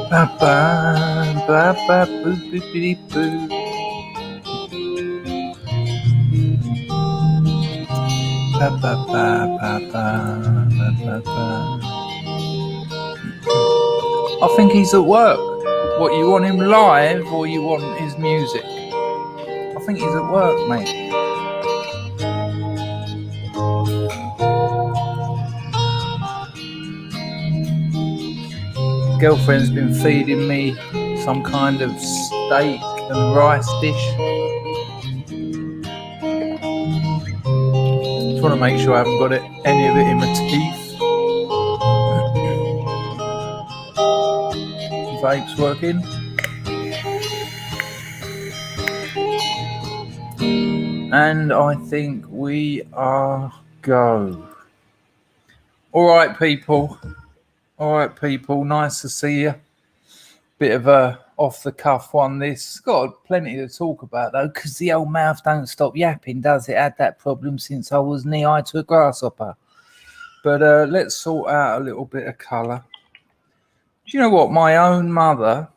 Ba ba ba ba boo boo boo boo. Ba ba ba ba ba ba ba ba. I think he's at work. What, you want him live or you want his music? I think he's at work, mate. Girlfriend's been feeding me some kind of steak and rice dish. Just want to make sure I haven't got any of it in my teeth. Vape's working. And I think we are go. All right, people. Nice to see you. Bit of a off the cuff one. This got plenty to talk about though, because the old mouth don't stop yapping, does it? Had that problem since I was knee high to a grasshopper. But let's sort out a little bit of colour. Do you know what? My own mother.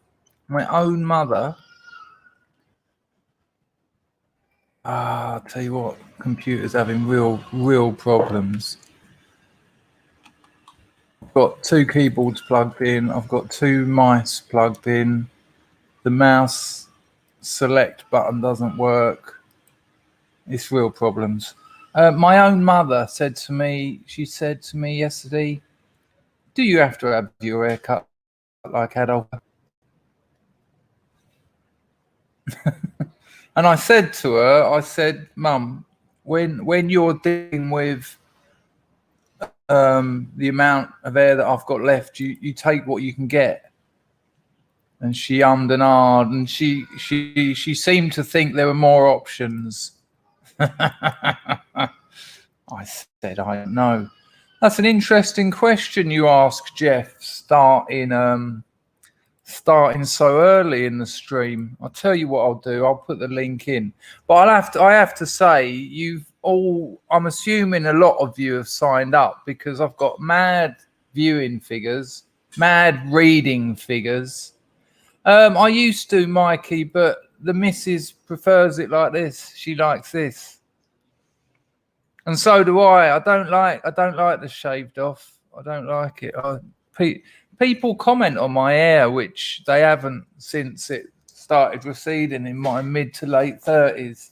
I'll tell you what, computer's having real problems. I've got two keyboards plugged in. I've got two mice plugged in. The mouse select button doesn't work. It's real problems. My own mother said to me yesterday, do you have to have your hair cut like adult? And I said to her, Mum, when you're dealing with the amount of hair that I've got left, you take what you can get. And she ummed and ahed, and she seemed to think there were more options. I said, I don't know. That's an interesting question you ask, Jeff, starting so early in the stream. I'll tell you what I'll do. I'll put the link in. But I have to say, I'm assuming a lot of you have signed up because I've got mad viewing figures, mad reading figures. I used to, Mikey, but the missus prefers it like this. She likes this. And so do I. I don't like the shaved off. I don't like it. People comment on my hair, which they haven't since it started receding in my mid to late 30s.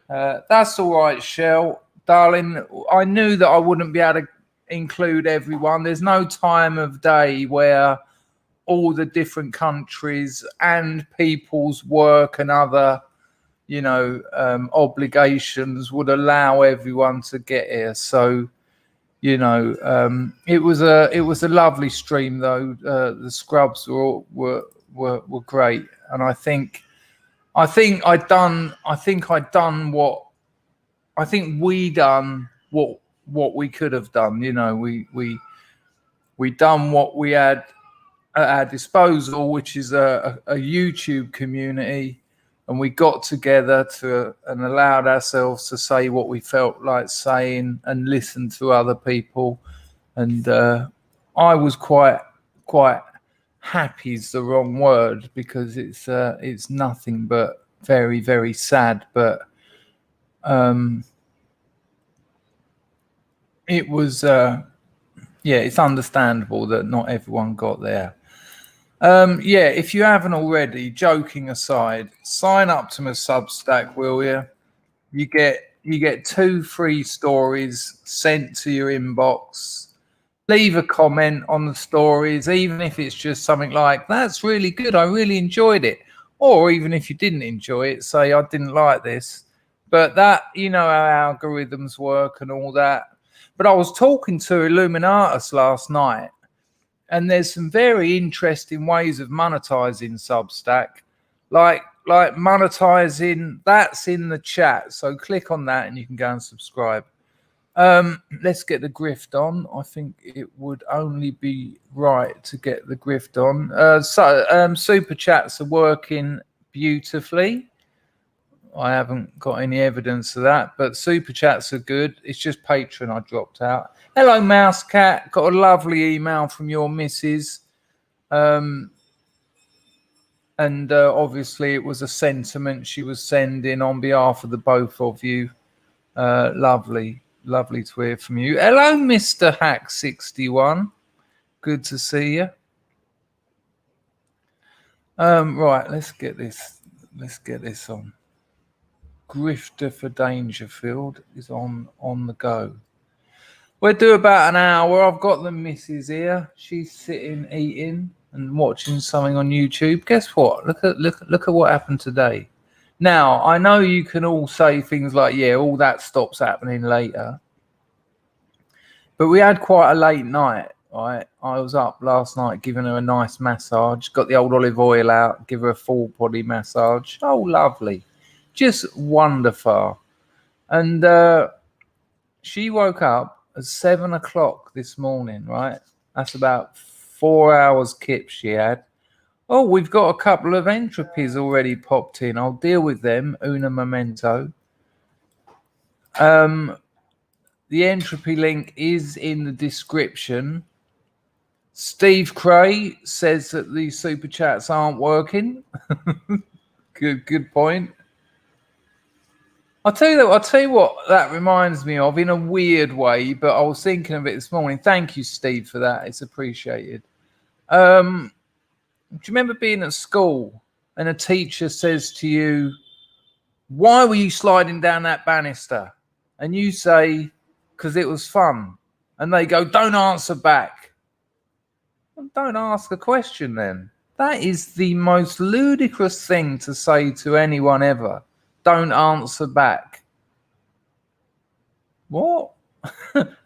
That's all right, Shell. Darling, I knew that I wouldn't be able to include everyone. There's no time of day where all the different countries and people's work and other, obligations would allow everyone to get here. So, it was a lovely stream though. The scrubs were great, and I think we done what we could have done. We done what we had at our disposal, which is a YouTube community, and we got together and allowed ourselves to say what we felt like saying and listen to other people. And I was quite happy is the wrong word, because it's nothing but very, very sad. But it was it's understandable that not everyone got there. If you haven't already, joking aside, sign up to my Substack, will you? You get 2 free stories sent to your inbox. Leave a comment on the stories, even if it's just something like, that's really good, I really enjoyed it. Or even if you didn't enjoy it, say, I didn't like this. But that, how algorithms work and all that. But I was talking to Illuminatus last night, and there's some very interesting ways of monetizing Substack, like monetizing. That's in the chat, so click on that and you can go and subscribe. Let's get the grift on. I think it would only be right to get the grift on. Super chats are working beautifully. I haven't got any evidence of that, but super chats are good. It's just Patreon I dropped out. Hello, Mouse Cat. Got a lovely email from your missus. And obviously it was a sentiment she was sending on behalf of the both of you. Lovely to hear from you. Hello, Mr. Hack61. Good to see you. Right, let's get this on. Grifter for Dangerfield is on the go. We'll do about an hour. I've got the missus here. She's sitting eating and watching something on YouTube. Guess what? Look at what happened today. Now, I know you can all say things like, yeah, all that stops happening later. But we had quite a late night, right? I was up last night giving her a nice massage, got the old olive oil out, give her a full body massage. Oh, lovely. Just wonderful. And she woke up at 7 o'clock this morning, right? That's about 4 hours kip she had. Oh, we've got a couple of entropies already popped in. I'll deal with them. Una momento. The entropy link is in the description. Steve Cray says that the super chats aren't working. Good point. I'll tell you what that reminds me of in a weird way, but I was thinking of it this morning. Thank you, Steve, for that. It's appreciated. Do you remember being at school and a teacher says to you, "Why were you sliding down that banister?" And you say, "Because it was fun." And they go, "Don't answer back." Well, don't ask a question then. That is the most ludicrous thing to say to anyone ever. Don't answer back. What?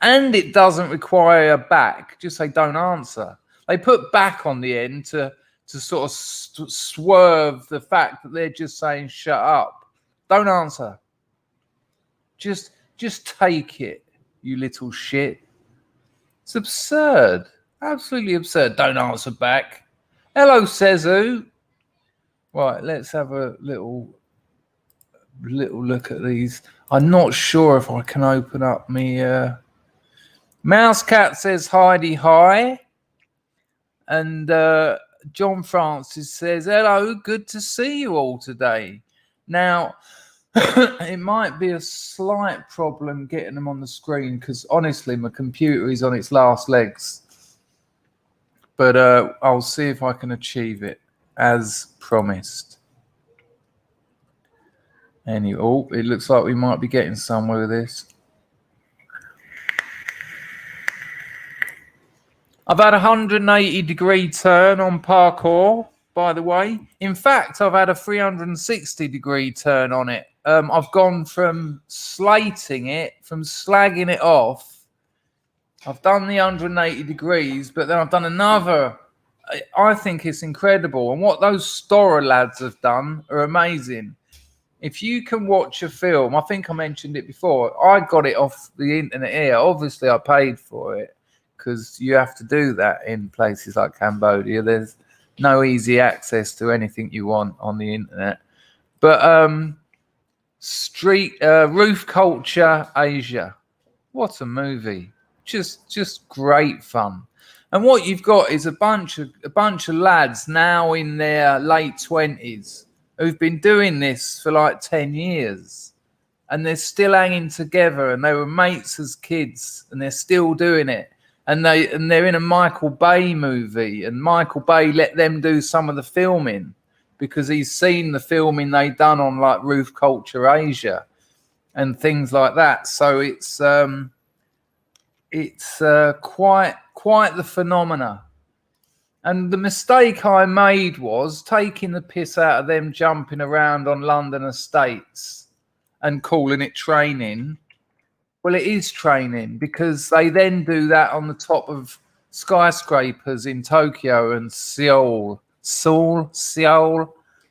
And it doesn't require a back. Just say don't answer. They put back on the end to sort of swerve the fact that they're just saying shut up. Don't answer. Just take it, you little shit. It's absurd. Absolutely absurd. Don't answer back. Hello, Sezu. Right, let's have a little look at these. I'm not sure if I can open up me. Mousecat says Heidi hi. And John Francis says, hello, good to see you all today. Now, it might be a slight problem getting them on the screen because honestly, my computer is on its last legs. But I'll see if I can achieve it as promised. Anyway, oh, it looks like we might be getting somewhere with this. I've had a 180-degree turn on parkour, by the way. In fact, I've had a 360-degree turn on it. I've gone from slating it, from slagging it off. I've done the 180 degrees, but then I've done another. I think it's incredible. And what those Storer lads have done are amazing. If you can watch a film, I think I mentioned it before. I got it off the internet here. Obviously, I paid for it because you have to do that in places like Cambodia. There's no easy access to anything you want on the internet. But Roof Culture Asia. What a movie. Just great fun. And what you've got is a bunch of lads now in their late 20s who've been doing this for like 10 years. And they're still hanging together, and they were mates as kids, and they're still doing it. And they're in a Michael Bay movie, and Michael Bay let them do some of the filming because he's seen the filming they done on like Roof Culture Asia and things like that. So it's quite the phenomena. And the mistake I made was taking the piss out of them jumping around on London estates and calling it training. Well, it is training because they then do that on the top of skyscrapers in Tokyo and Seoul,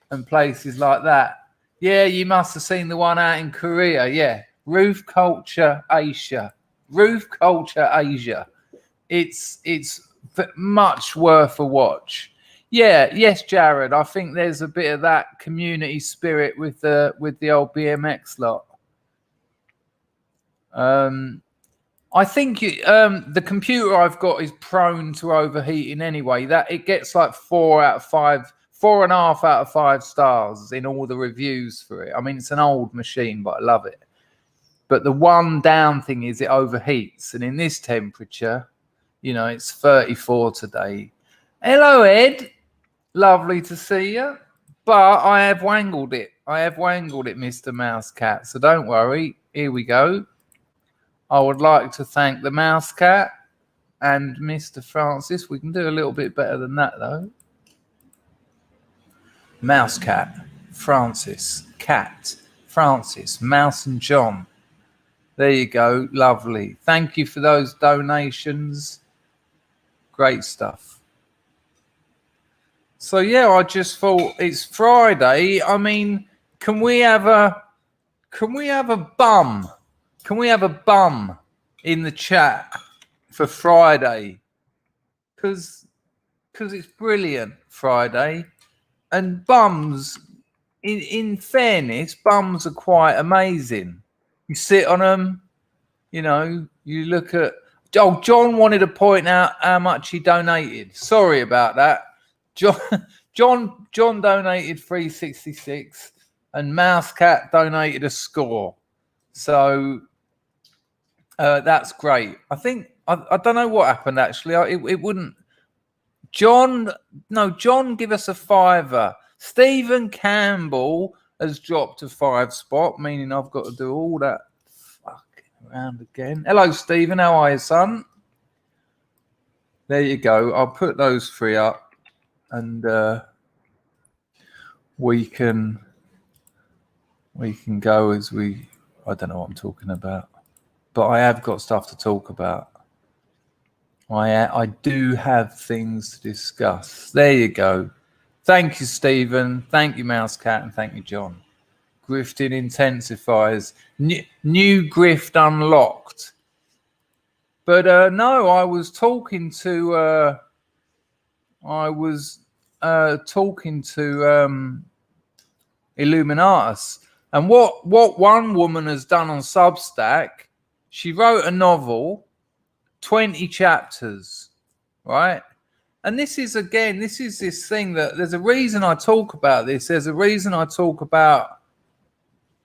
and places like that. Yeah, you must have seen the one out in Korea. Yeah, Roof Culture Asia. Roof Culture Asia. It's much worth a watch. Yeah, yes, Jared. I think there's a bit of that community spirit with the old BMX lot. I think the computer I've got is prone to overheating anyway. That it gets like 4 out of 5 4.5 out of 5 stars in all the reviews for it. I mean, it's an old machine, but I love it. But the one down thing is it overheats. And in this temperature, you know, it's 34 today. Hello, Ed. Lovely to see you. But I have wangled it. Mr. Mouse Cat. So don't worry. Here we go. I would like to thank the Mouse Cat and Mr. Francis. We can do a little bit better than that, though. Mouse Cat, Francis, Cat, Francis, Mouse and John. There you go. Lovely. Thank you for those donations. Great stuff. So, yeah, I just thought it's Friday. I mean, can we have a bum? Can we have a bum in the chat for Friday? Because it's brilliant Friday. And bums, in fairness, bums are quite amazing. You sit on them, you know, you look at... Oh, John wanted to point out how much he donated. Sorry about that. John donated $3.66 and Mouse Cat donated a score. So that's great. I think, I don't know what happened actually. It wouldn't... John, give us a $5. Stephen Campbell has dropped a 5 spot, meaning I've got to do all that fucking around again. Hello, Stephen. How are you, son? There you go. I'll put those 3 up, and we can go as we. I don't know what I'm talking about, but I have got stuff to talk about. I do have things to discuss. There you go. Thank you, Stephen. Thank you, Mouse Cat, and thank you, John. Grifting intensifies. New grift unlocked. But no, I was talking to Illuminatus, and what one woman has done on Substack, she wrote a novel. 20 chapters, right? And this is this thing that there's a reason I talk about this. There's a reason I talk about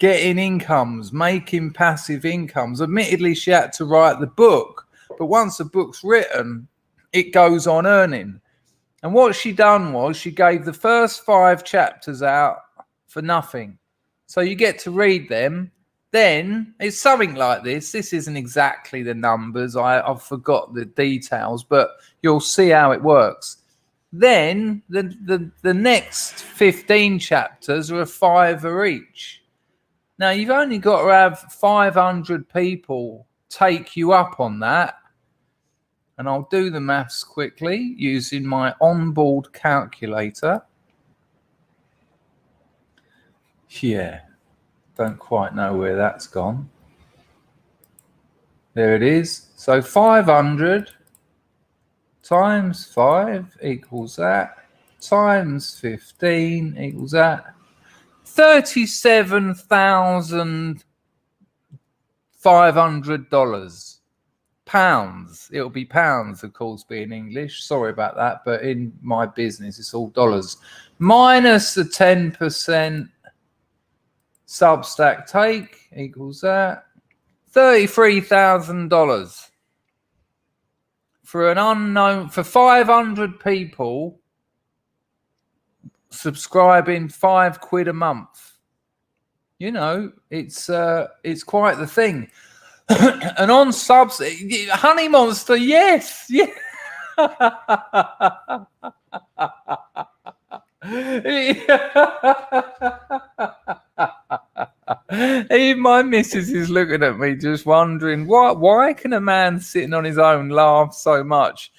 getting incomes, making passive incomes. Admittedly, she had to write the book, but once the book's written, it goes on earning. And what she done was she gave the first 5 chapters out for nothing. So you get to read them. Then it's something like this. This isn't exactly the numbers. I've forgot the details, but you'll see how it works. Then the next 15 chapters are a $5 each. Now, you've only got to have 500 people take you up on that. And I'll do the maths quickly using my onboard calculator. Yeah. Don't quite know where that's gone. There it is. So 500 times 5 equals that. Times 15 equals that. $37,500. Pounds. It'll be pounds, of course, being English. Sorry about that. But in my business, it's all dollars. Minus the 10%. Substack take equals that. $33,000 for an unknown, for 500 people subscribing £5 a month. You know, it's quite the thing. And on Substack, Honey Monster, yes, yeah. Even my missus is looking at me just wondering why can a man sitting on his own laugh so much?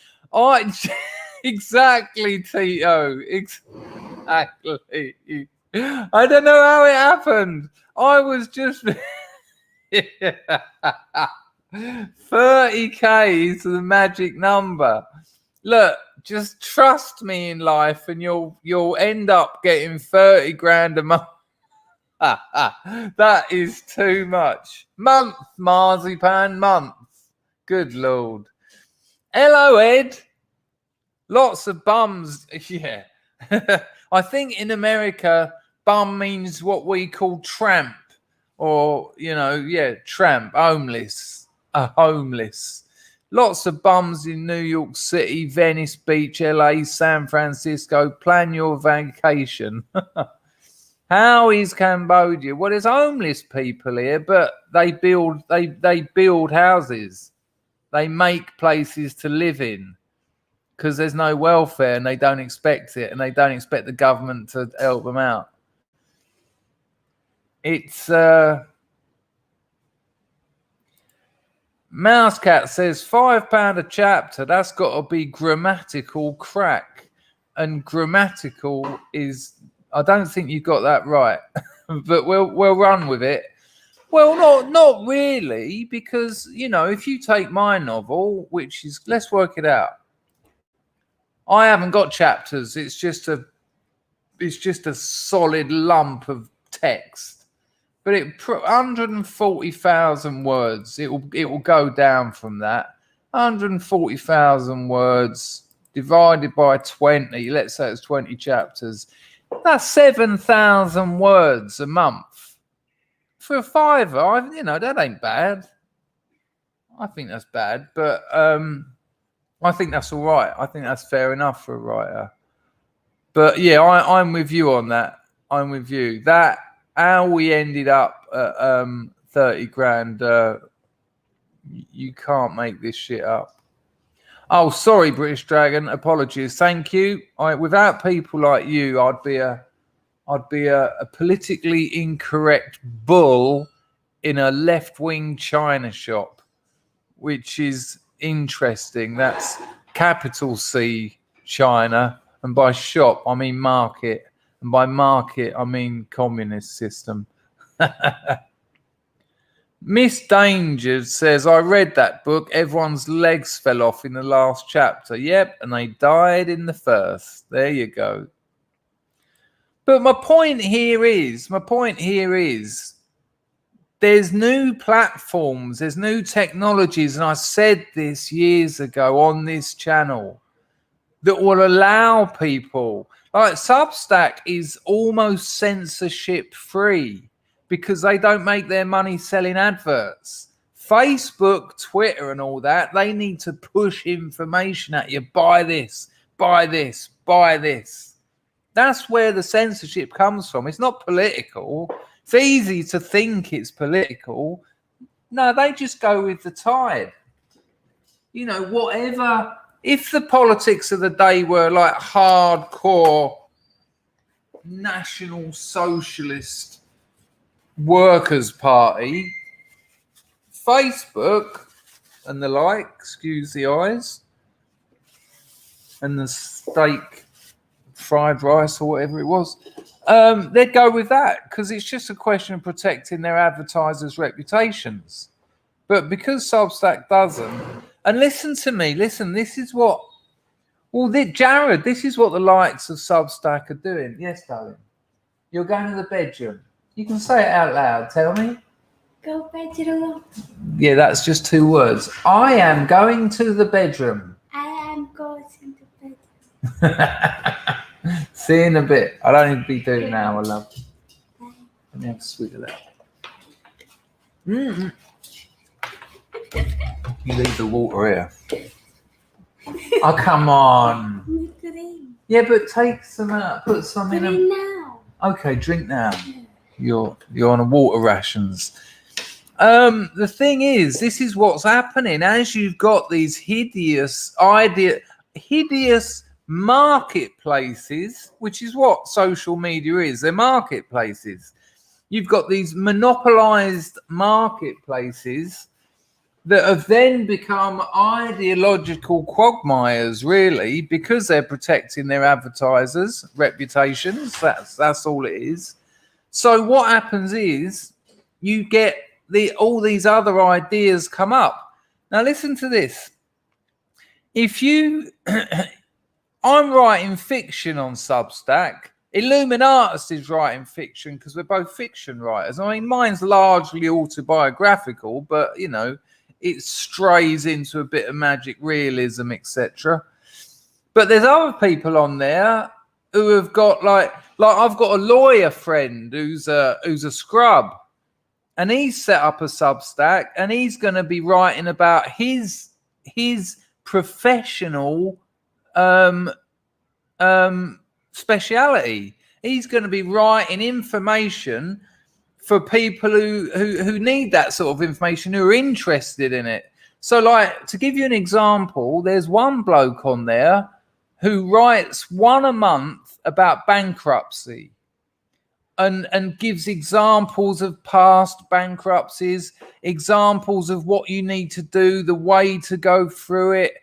Exactly, Tito, exactly. I don't know how it happened. I was just 30k is the magic number. Look, just trust me in life and you'll end up getting 30 grand a month. That is too much. Month, Marzipan, month. Good Lord. Hello, Ed. Lots of bums. Yeah. I think in America, bum means what we call tramp, or tramp, homeless, a homeless. Lots of bums in New York City, Venice Beach, LA, San Francisco. Plan your vacation. How is Cambodia? Well, there's homeless people here, but they build houses. They make places to live in because there's no welfare and they don't expect it, and they don't expect the government to help them out. It's Mousecat says £5 a chapter. That's got to be grammatical crack, and grammatical is. I don't think you got that right, but we'll run with it. Well, not really, because if you take my novel, which is, let's work it out. I haven't got chapters. It's just a solid lump of text. But 140,000 words. It will go down from that. 140,000 words divided by 20. Let's say it's 20 chapters. That's 7,000 words a month. For a £5, that ain't bad. I think that's bad, but I think that's all right. I think that's fair enough for a writer. But yeah, I'm with you on that. I'm with you. That how we ended up at 30 grand. You can't make this shit up. Oh, sorry, British Dragon. Apologies. Thank you. Without people like you, I'd be a politically incorrect bull in a left-wing china shop, which is interesting. That's capital C China, and by shop I mean market, and by market I mean communist system. Miss Danger says, I read that book. Everyone's legs fell off in the last chapter. Yep, and they died in the first. There you go. But my point here is, there's new platforms, there's new technologies, and I said this years ago on this channel, that will allow people, like Substack is almost censorship free, because they don't make their money selling adverts. Facebook, Twitter and all that, they need to push information at you. Buy this, buy this, buy this. That's where the censorship comes from. It's not political. It's easy to think it's political. No, they just go with the tide. Whatever. If the politics of the day were like hardcore National Socialist Workers' Party, Facebook and the like, excuse the eyes, and the steak fried rice or whatever it was, they'd go with that, because it's just a question of protecting their advertisers' reputations. But because Substack doesn't, and listen to me, this is what, Jared, this is what the likes of Substack are doing. Yes, darling. You're going to the bedroom. You can say it out loud. Tell me. Go bedroom. Yeah, that's just 2 words. I am going to the bedroom. I am going to the bedroom. See you in a bit. I don't need to be doing it now, I love. Let me have a swig of that. You leave the water here. Oh, come on. Yeah, but take some out. Put some in. Drink now. Okay, drink now. You're on a water rations. The thing is, this is what's happening. As you've got these hideous marketplaces, which is what social media is. They're marketplaces. You've got these monopolized marketplaces that have then become ideological quagmires, really, because they're protecting their advertisers' reputations. That's all it is. So what happens is you get all these other ideas come up. Now listen to this. If you, I'm writing fiction on Substack. Illuminatus is writing fiction because we're both fiction writers. I mean, mine's largely autobiographical, but it strays into a bit of magic realism, etc. But there's other people on there who have got like I've got a lawyer friend who's a scrub, and he's set up a Substack, and he's going to be writing about his professional speciality. He's going to be writing information for people who need that sort of information, who are interested in it. So, like, to give you an example, there's one bloke on there who writes one a month about bankruptcy and gives examples of past bankruptcies, examples of what you need to do, the way to go through it,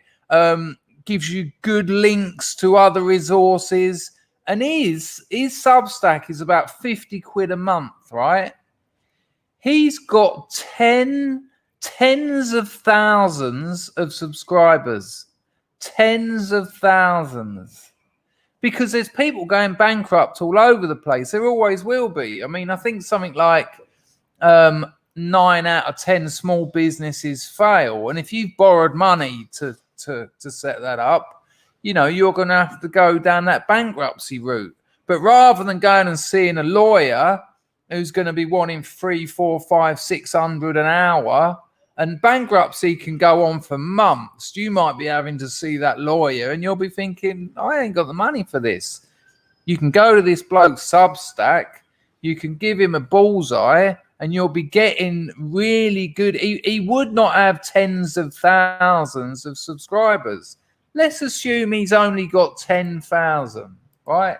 gives you good links to other resources. And his Substack is about 50 quid a month, right? He's got tens of thousands of subscribers. Tens of thousands. Because there's people going bankrupt all over the place. There always will be. I mean, I think something like 9 out of 10 small businesses fail. And if you've borrowed money to set that up, you know, you're going to have to go down that bankruptcy route. But rather than going and seeing a lawyer who's going to be wanting 300, 400, 500, 600 an hour, and bankruptcy can go on for months, you might be having to see that lawyer and you'll be thinking, I ain't got the money for this. You can go to this bloke's Substack, you can give him a bullseye, and you'll be getting really good. He would not have tens of thousands of subscribers. Let's assume he's only got 10,000, right?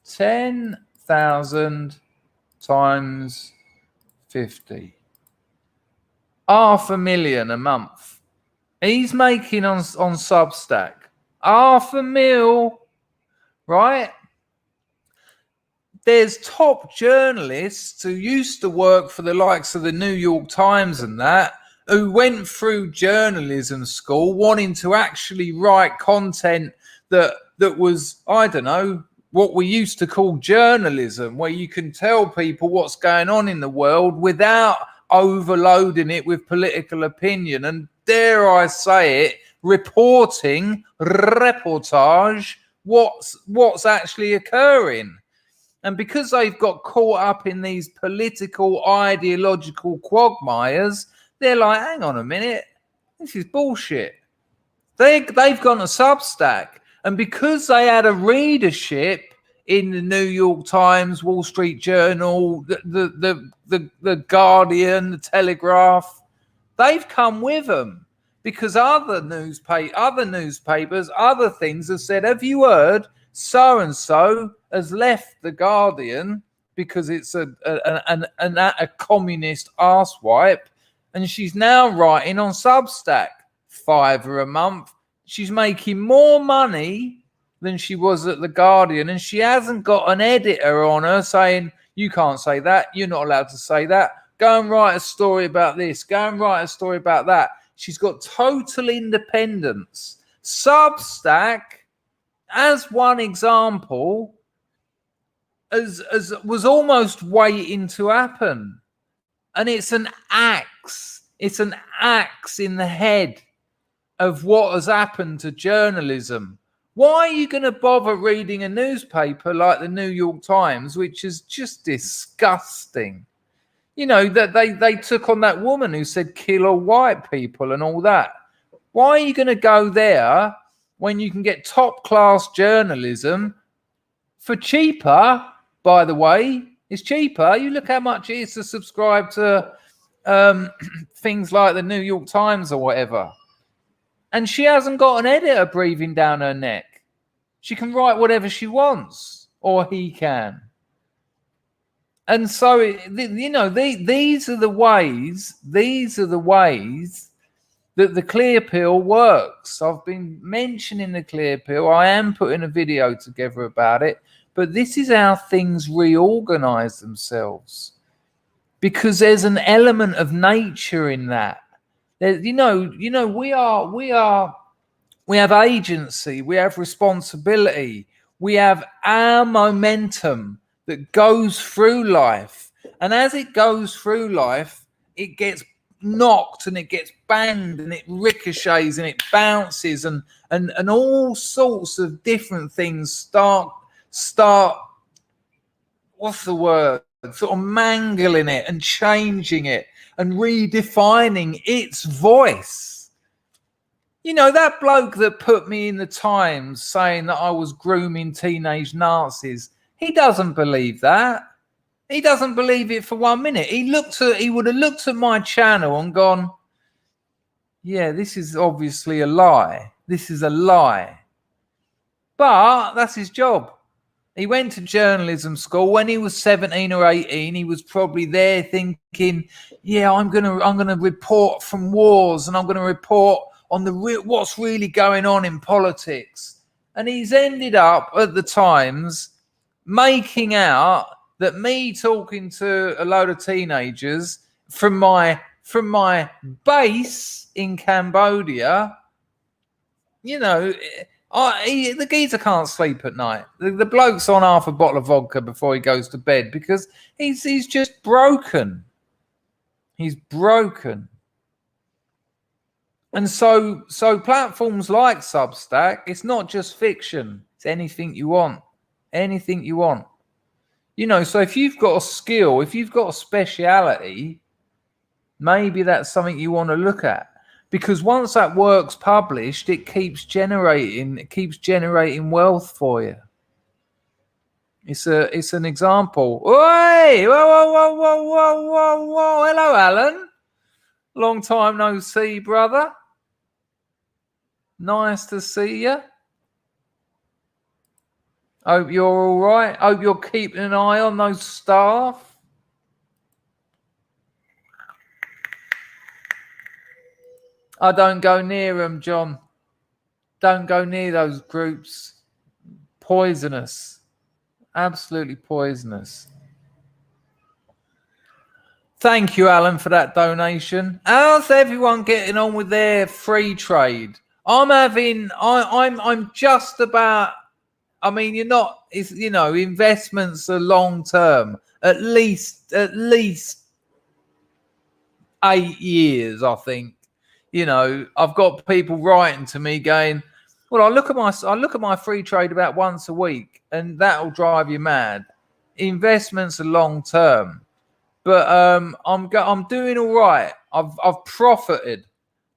10,000 times 50. 500,000 a month. He's making on Substack. 500,000, right? There's top journalists who used to work for the likes of the New York Times and that, who went through journalism school wanting to actually write content that was, I don't know, what we used to call journalism, where you can tell people what's going on in the world without overloading it with political opinion. And dare I say it, reportage what's actually occurring. And because they've got caught up in these political, ideological quagmires, they're like, hang on a minute, this is bullshit. They've gone to Substack. And because they had a readership in the New York Times, Wall Street Journal, the Guardian, the Telegraph, they've come with them. Because other newspapers, other things have said, have you heard so-and-so has left the Guardian because it's a communist arsewipe, and she's now writing on Substack, £5 a month. She's making more money than she was at the Guardian, and she hasn't got an editor on her saying, you can't say that, you're not allowed to say that, go and write a story about this, go and write a story about that. She's got total independence. Substack, as one example, as was almost waiting to happen. And it's an axe. It's an axe in the head of what has happened to journalism. Why are you going to bother reading a newspaper like the New York Times, which is just disgusting? You know, that they took on that woman who said kill all white people and all that. Why are you going to go there when you can get top-class journalism for cheaper, by the way? It's cheaper. You look how much it is to subscribe to things like the New York Times or whatever. And she hasn't got an editor breathing down her neck. She can write whatever she wants, or he can. And so, you know, these are the ways that the clear pill works. I've been mentioning the clear pill. I am putting a video together about it. But this is how things reorganize themselves, because there's an element of nature in that. We have agency, we have responsibility, we have our momentum that goes through life, and as it goes through life, it gets knocked and it gets banged and it ricochets and it bounces and all sorts of different things start what's the word, sort of mangling it and changing it and redefining its voice. You know, that bloke that put me in the Times saying that I was grooming teenage Nazis, he doesn't believe that. He doesn't believe it for 1 minute. He would have looked at my channel and gone, yeah, this is obviously a lie. This is a lie. But that's his job. He went to journalism school when he was 17 or 18. He was probably there thinking, yeah, I'm gonna report from wars and I'm gonna report on what's really going on in politics. And he's ended up at the Times making out that me talking to a load of teenagers from my base in Cambodia, you know, the geezer can't sleep at night. The bloke's on half a bottle of vodka before he goes to bed because he's just broken. He's broken. And so platforms like Substack, it's not just fiction. It's anything you want. Anything you want. You know, so if you've got a skill, if you've got a speciality, maybe that's something you want to look at. Because once that work's published, it keeps generating wealth for you. It's an example. Oi! Whoa. Hello, Alan. Long time no see, brother. Nice to see you. Hope you're all right. Hope you're keeping an eye on those staff. I don't go near them, John. Don't go near those groups. Poisonous. Absolutely poisonous. Thank you, Alan, for that donation. How's everyone getting on with their free trade? I'm just about, I mean, investments are long term, at least 8 years, I think. You know, I've got people writing to me going, well, I look at my free trade about once a week, and that'll drive you mad. Investments are long term, but I'm doing all right. I've profited.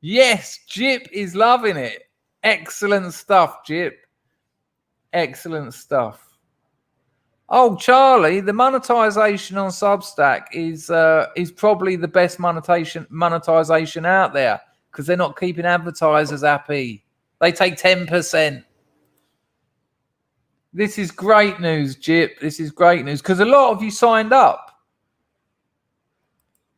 Yes, Jip is loving it. Excellent stuff, Jip. Excellent stuff. Oh, Charlie, the monetization on Substack is probably the best monetization out there because they're not keeping advertisers happy. They take 10%. This is great news, Jip. This is great news because a lot of you signed up.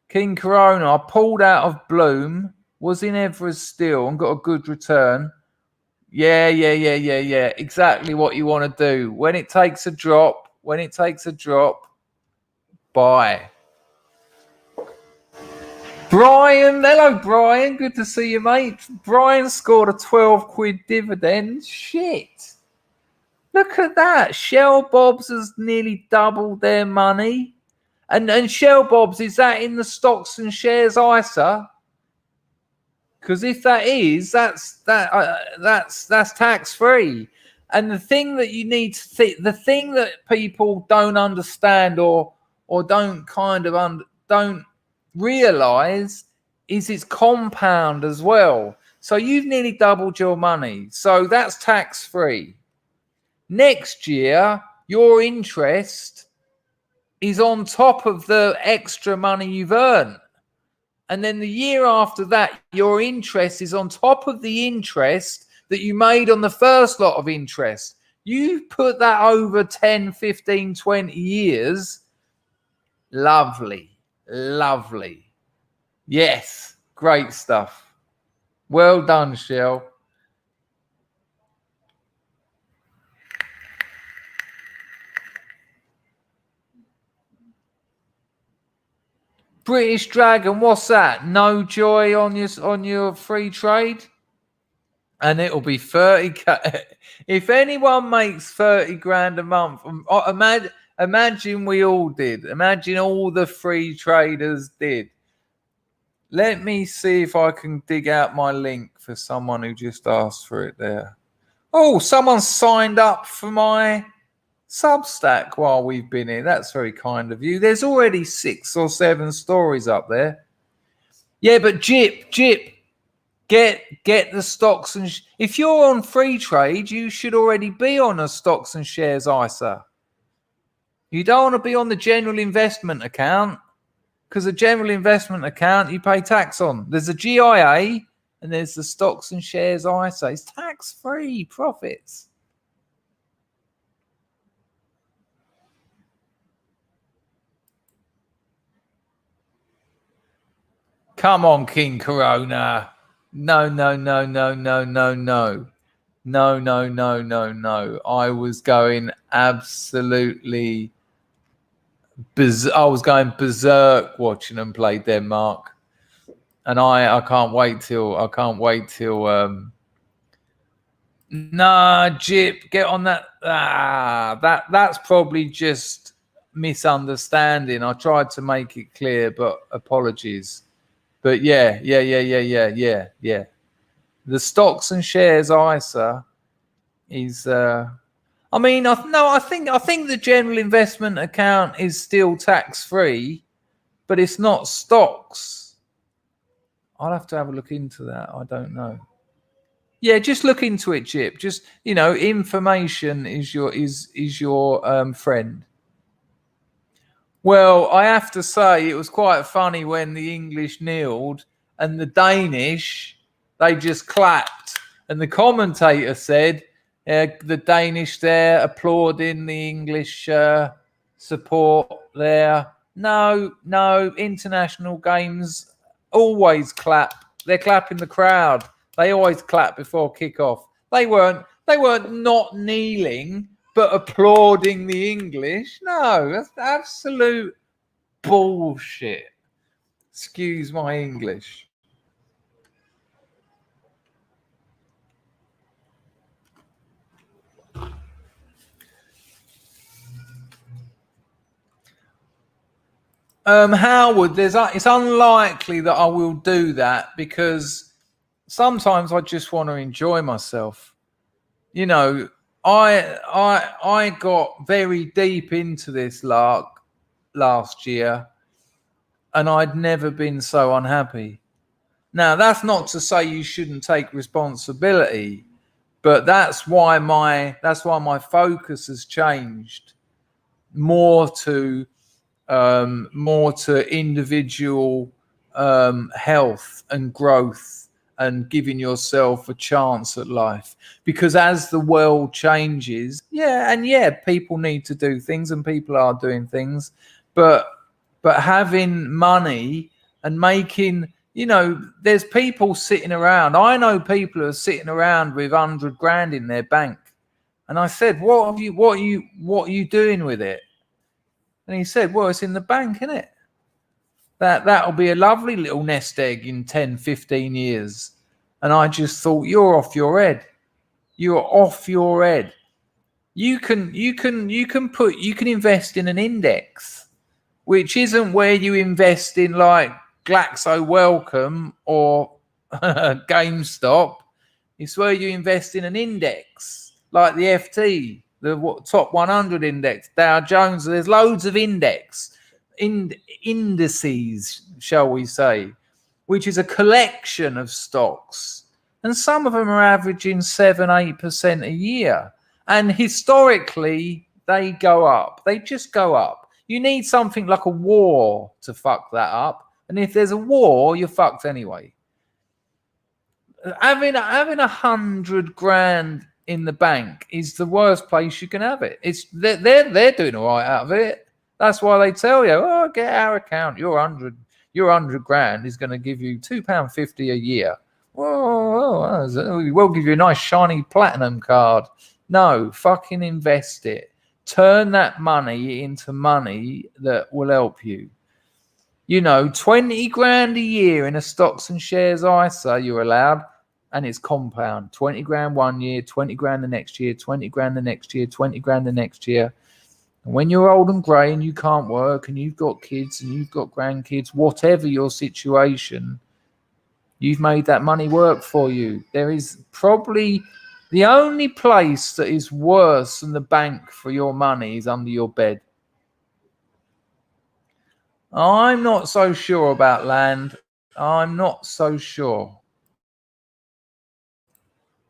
King Corona, I pulled out of Bloom, was in Everest still and got a good return. Yeah. Exactly what you want to do. When it takes a drop, buy. Brian, hello, Brian. Good to see you, mate. Brian scored a 12 quid dividend. Shit. Look at that. Shell Bobs has nearly doubled their money. And Shell Bobs, is that in the stocks and shares ISA? Because if that is, that's tax free. And the thing that you need to think, the thing that people don't understand or don't don't realize is it's compound as well. So you've nearly doubled your money. So that's tax free. Next year, your interest is on top of the extra money you've earned. And then the year after that, your interest is on top of the interest that you made on the first lot of interest. You put that over 10, 15, 20 years. Lovely. Yes, great stuff. Well done, Shell. British Dragon, what's that? No joy on your free trade? And it'll be 30k. If anyone makes 30 grand a month, imagine we all did. Imagine all the free traders did. Let me see if I can dig out my link for someone who just asked for it there. Oh, someone signed up for my Substack while we've been here. That's very kind of you. There's already 6 or 7 stories up there. Yeah, but Jip, get the stocks and if you're on free trade, you should already be on a stocks and shares ISA. You don't want to be on the general investment account, because the general investment account you pay tax on. There's a GIA and there's the stocks and shares ISA. It's tax-free profits. Come on, King Corona. No. No. I was going absolutely I was going berserk watching them play Denmark. And I can't wait till nah, Jip, get on that. That's probably just misunderstanding. I tried to make it clear, but apologies. But yeah. The stocks and shares ISA is I think the general investment account is still tax free, but it's not stocks. I'll have to have a look into that. I don't know. Yeah, just look into it, Chip. Just, information is your friend. Well, I have to say it was quite funny when the English kneeled and the Danish, they just clapped. And the commentator said, the Danish there applauding the English support there. No, international games always clap. They're clapping the crowd. They always clap before kickoff. They weren't not kneeling, but applauding the English. No, that's absolute bullshit. Excuse my English. Howard, it's unlikely that I will do that because sometimes I just want to enjoy myself. I got very deep into this lark last year and I'd never been so unhappy. Now, that's not to say you shouldn't take responsibility, but that's why my focus has changed more to individual health and growth and giving yourself a chance at life. Because as the world changes, people need to do things and people are doing things, but having money and making, there's people sitting around. I know people who are sitting around with 100 grand in their bank. And I said, what are you doing with it? And he said, well, it's in the bank, isn't it? That'll be a lovely little nest egg in 10, 15 years. And I just thought, you're off your head. You're off your head. You can invest in an index, which isn't where you invest in like Glaxo Wellcome or GameStop. It's where you invest in an index like the FT, the top 100 index, Dow Jones. There's loads of indices, shall we say, which is a collection of stocks. And some of them are averaging 7-8% a year. And historically, they go up. They just go up. You need something like a war to fuck that up. And if there's a war, you're fucked anyway. Having 100 grand in the bank is the worst place you can have it. They're doing all right out of it. That's why they tell you, oh, get our account. Your 100 grand is going to give you £2.50 a year. Whoa, we'll give you a nice shiny platinum card. No, fucking invest it. Turn that money into money that will help you. 20 grand a year in a stocks and shares ISA you're allowed, and it's compound. 20 grand one year, 20 grand the next year, 20 grand the next year, 20 grand the next year. And when you're old and grey and you can't work and you've got kids and you've got grandkids, whatever your situation, you've made that money work for you. There is probably the only place that is worse than the bank for your money is under your bed. I'm not so sure about land. I'm not so sure.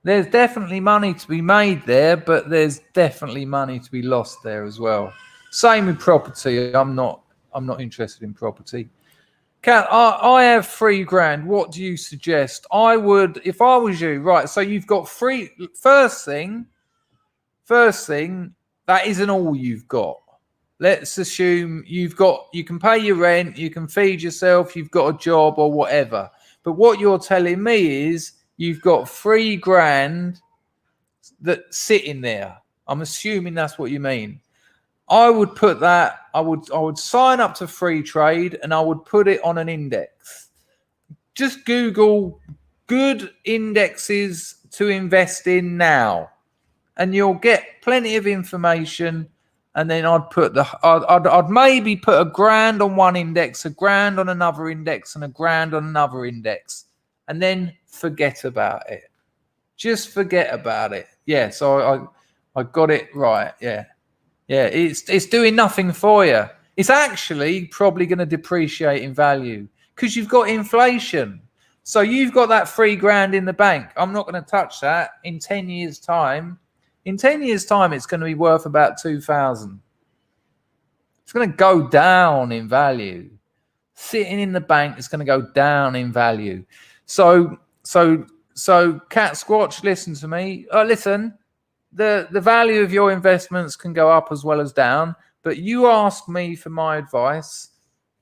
There's definitely money to be made there, but there's definitely money to be lost there as well. Same with property. I'm not interested in property. Kat, I have £3,000. What do you suggest? I would, if I was you, right? So you've got free. First thing, that isn't all you've got. Let's assume you can pay your rent, you can feed yourself, you've got a job or whatever. But what you're telling me is you've got £3,000 that's sitting there. I'm assuming that's what you mean. I would put that, I would sign up to free trade and I would put it on an index. Just Google good indexes to invest in now and you'll get plenty of information. And then I'd maybe put £1,000 on one index, £1,000 on another index and £1,000 on another index and then forget about it. Just forget about it. Yeah, so I got it right. Yeah. Yeah, it's doing nothing for you. It's actually probably going to depreciate in value because you've got inflation. So you've got that £3,000 in the bank. I'm not going to touch that. In 10 years' time, it's going to be worth about 2,000. It's going to go down in value. Sitting in the bank, it's going to go down in value. So Cat Squatch, listen to me. Listen. The value of your investments can go up as well as down, but you ask me for my advice.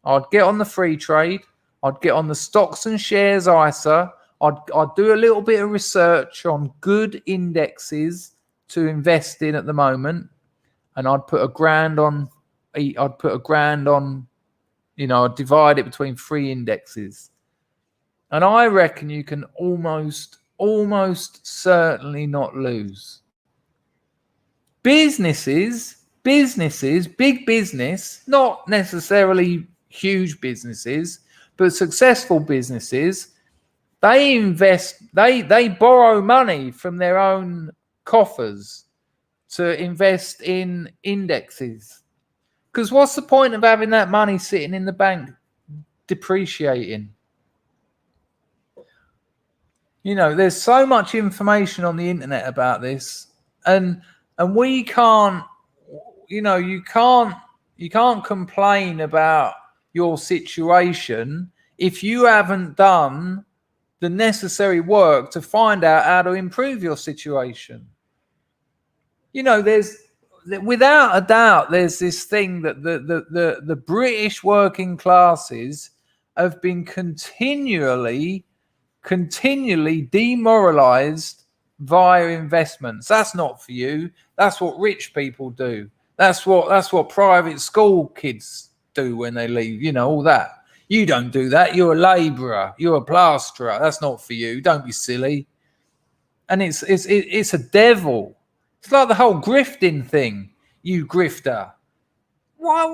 I'd get on the free trade. I'd get on the stocks and shares ISA. I'd do a little bit of research on good indexes to invest in at the moment, and I'd put £1,000 on. I'd put £1,000 on. I'd divide it between 3 indexes, and I reckon you can almost certainly not lose. Businesses, big business, not necessarily huge businesses, but successful businesses, they invest, they borrow money from their own coffers to invest in indexes. Because what's the point of having that money sitting in the bank depreciating? There's so much information on the internet about this, and we can't, you can't complain about your situation if you haven't done the necessary work to find out how to improve your situation. There's, without a doubt, there's this thing that the British working classes have been continually demoralized via investments. That's not for you. That's what rich people do. That's what private school kids do when they leave. All that. You don't do that. You're a labourer. You're a plasterer. That's not for you. Don't be silly. And it's a devil. It's like the whole grifting thing. You grifter. Why?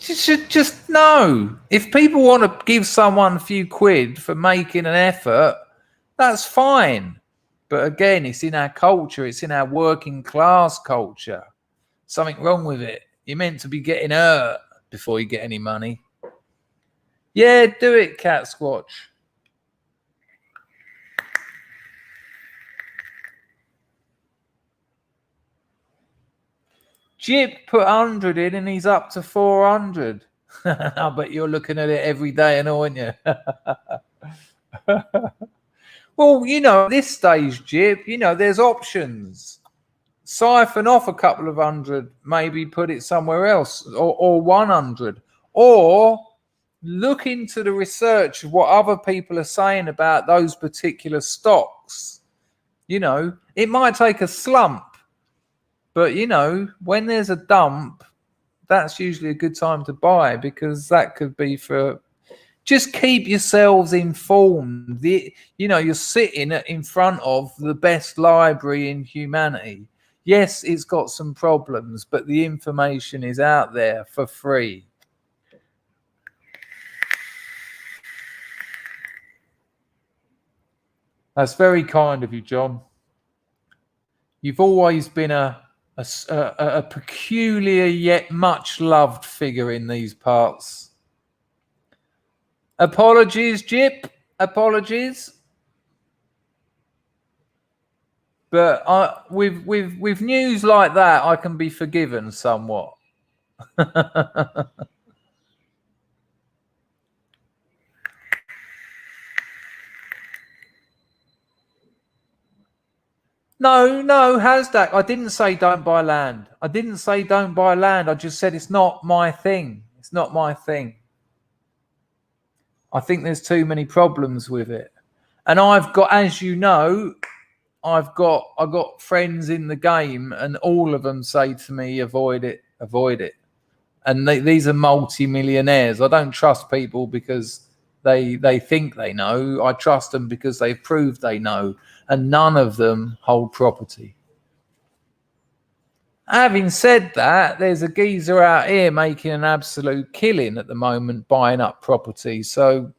You should just know. If people want to give someone a few quid for making an effort, that's fine. But again, it's in our culture. It's in our working class culture. Something wrong with it. You're meant to be getting hurt before you get any money. Yeah, do it, Cat Squatch. Jip put 100 in and he's up to 400. I bet you're looking at it every day and all, aren't you? Well, at this stage, Jip, there's options. Siphon off a couple of hundred, maybe put it somewhere else, or 100. Or look into the research of what other people are saying about those particular stocks. It might take a slump, but, when there's a dump, that's usually a good time to buy, because that could be for... Just keep yourselves informed. You're sitting in front of the best library in humanity. Yes, it's got some problems, but the information is out there for free. That's very kind of you, John. You've always been a peculiar yet much loved figure in these parts. Apologies, Jip. Apologies. But with news like that, I can be forgiven somewhat. No, Hasdak. I didn't say don't buy land. I didn't say don't buy land. I just said it's not my thing. It's not my thing. I think there's too many problems with it. And I've got, as you know, I've got friends in the game, and all of them say to me, avoid it, avoid it. And these are multi-millionaires. I don't trust people because they think they know. I trust them because they've proved they know, and none of them hold property. Having said that, there's a geezer out here making an absolute killing at the moment buying up property. So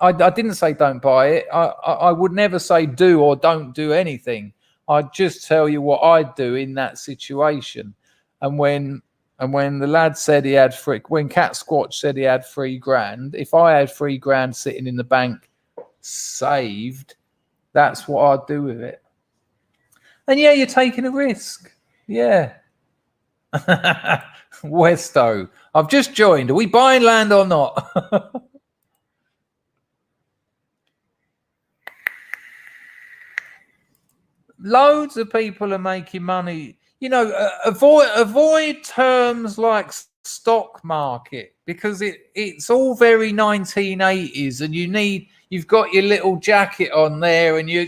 I didn't say don't buy it. I would never say do or don't do anything. I'd just tell you what I'd do in that situation. And when the lad said he had when Cat Squatch said he had $3,000, if I had $3,000 sitting in the bank saved, that's what I'd do with it. And yeah, you're taking a risk. Yeah. Westo, I've just joined. Are we buying land or not? Loads of people are making money. You know, avoid terms like stock market, because it's all very 1980s, and you've got your little jacket on there, and you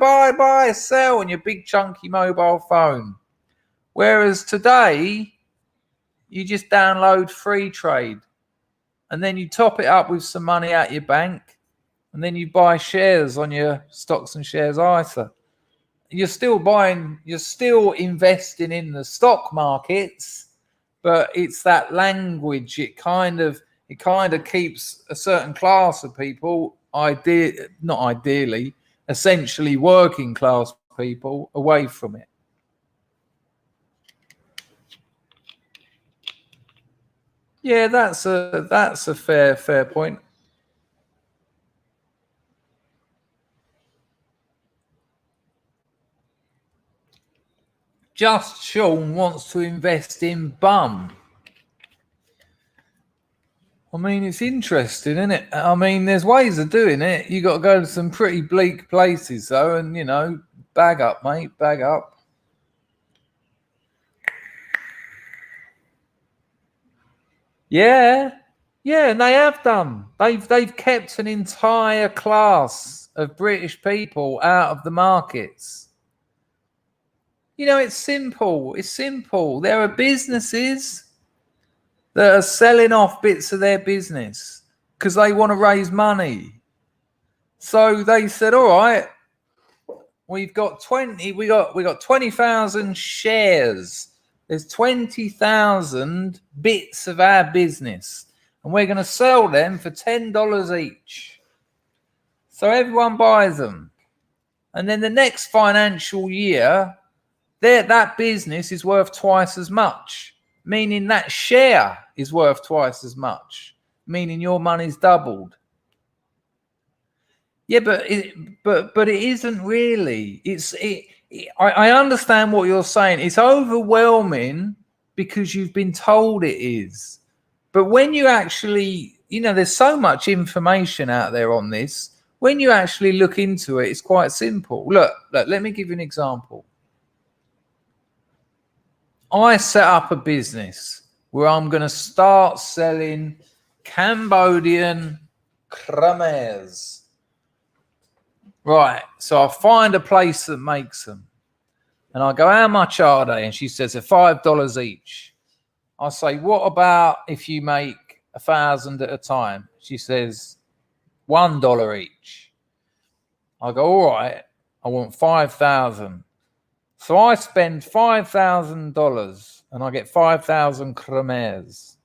buy, sell, and your big chunky mobile phone. Whereas today, you just download free trade, and then you top it up with some money out your bank, and then you buy shares on your stocks and shares ISA. You're still investing in the stock markets, but it's that language. It kind of keeps a certain class of people, essentially working class people, away from it. Yeah, that's a fair point. Just Sean wants to invest in bum. I mean, it's interesting, isn't it? I mean, there's ways of doing it. You got to go to some pretty bleak places, though, and bag up, mate, bag up. Yeah, and they have done. They've kept an entire class of British people out of the markets. It's simple. It's simple. There are businesses that are selling off bits of their business because they want to raise money. So they said, all right, we got 20,000 shares. There's 20,000 bits of our business, and we're going to sell them for $10 each. So everyone buys them. And then the next financial year, that business is worth twice as much, meaning that share is worth twice as much, meaning your money's doubled. Yeah, but it isn't really. I understand what you're saying. It's overwhelming because you've been told it is. But when you actually, there's so much information out there on this. When you actually look into it, it's quite simple. Look, let me give you an example. I set up a business where I'm going to start selling Cambodian cremes. Right, so I find a place that makes them. And I go, how much are they? And she says, they're $5 each. I say, what about if you make 1,000 at a time? She says, $1 each. I go, all right, I want 5,000. So I spend $5,000 and I get 5,000 kremers.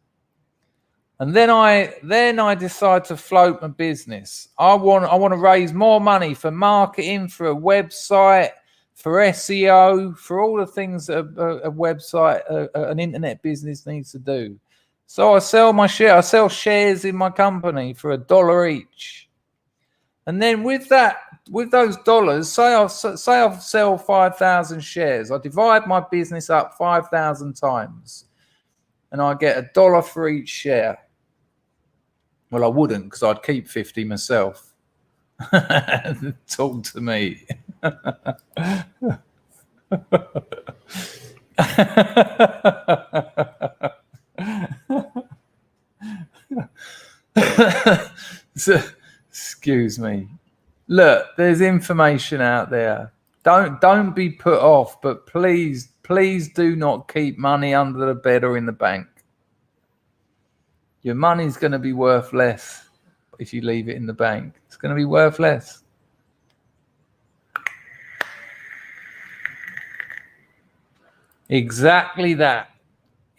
And then I decide to float my business. I want to raise more money for marketing, for a website, for SEO, for all the things that a website, an internet business needs to do. So I sell my share. I sell shares in my company for $1 each. And then with those dollars, say I sell 5,000 shares. I divide my business up 5,000 times, and I get $1 for each share. Well, I wouldn't, because I'd keep 50 myself. Talk to me. So, excuse me. Look, there's information out there. Don't be put off, but please do not keep money under the bed or in the bank. Your money's going to be worth less if you leave it in the bank. It's going to be worth less. Exactly that.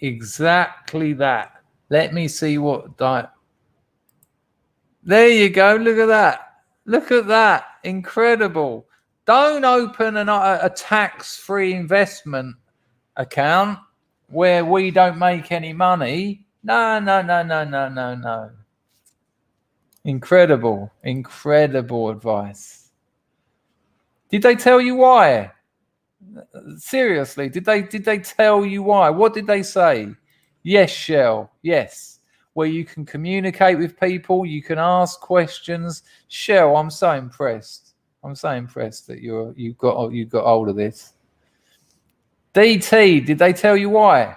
Exactly that. Let me see what diet. There you go. Look at that. Look at that. Incredible. Don't open a tax-free investment account where we don't make any money. No. Incredible advice. Did they tell you why? Seriously, did they tell you why? What did they say? Yes, Shell. Yes. Where you can communicate with people, you can ask questions. Shell, I'm so impressed. I'm so impressed that you've got hold of this. DT, did they tell you why?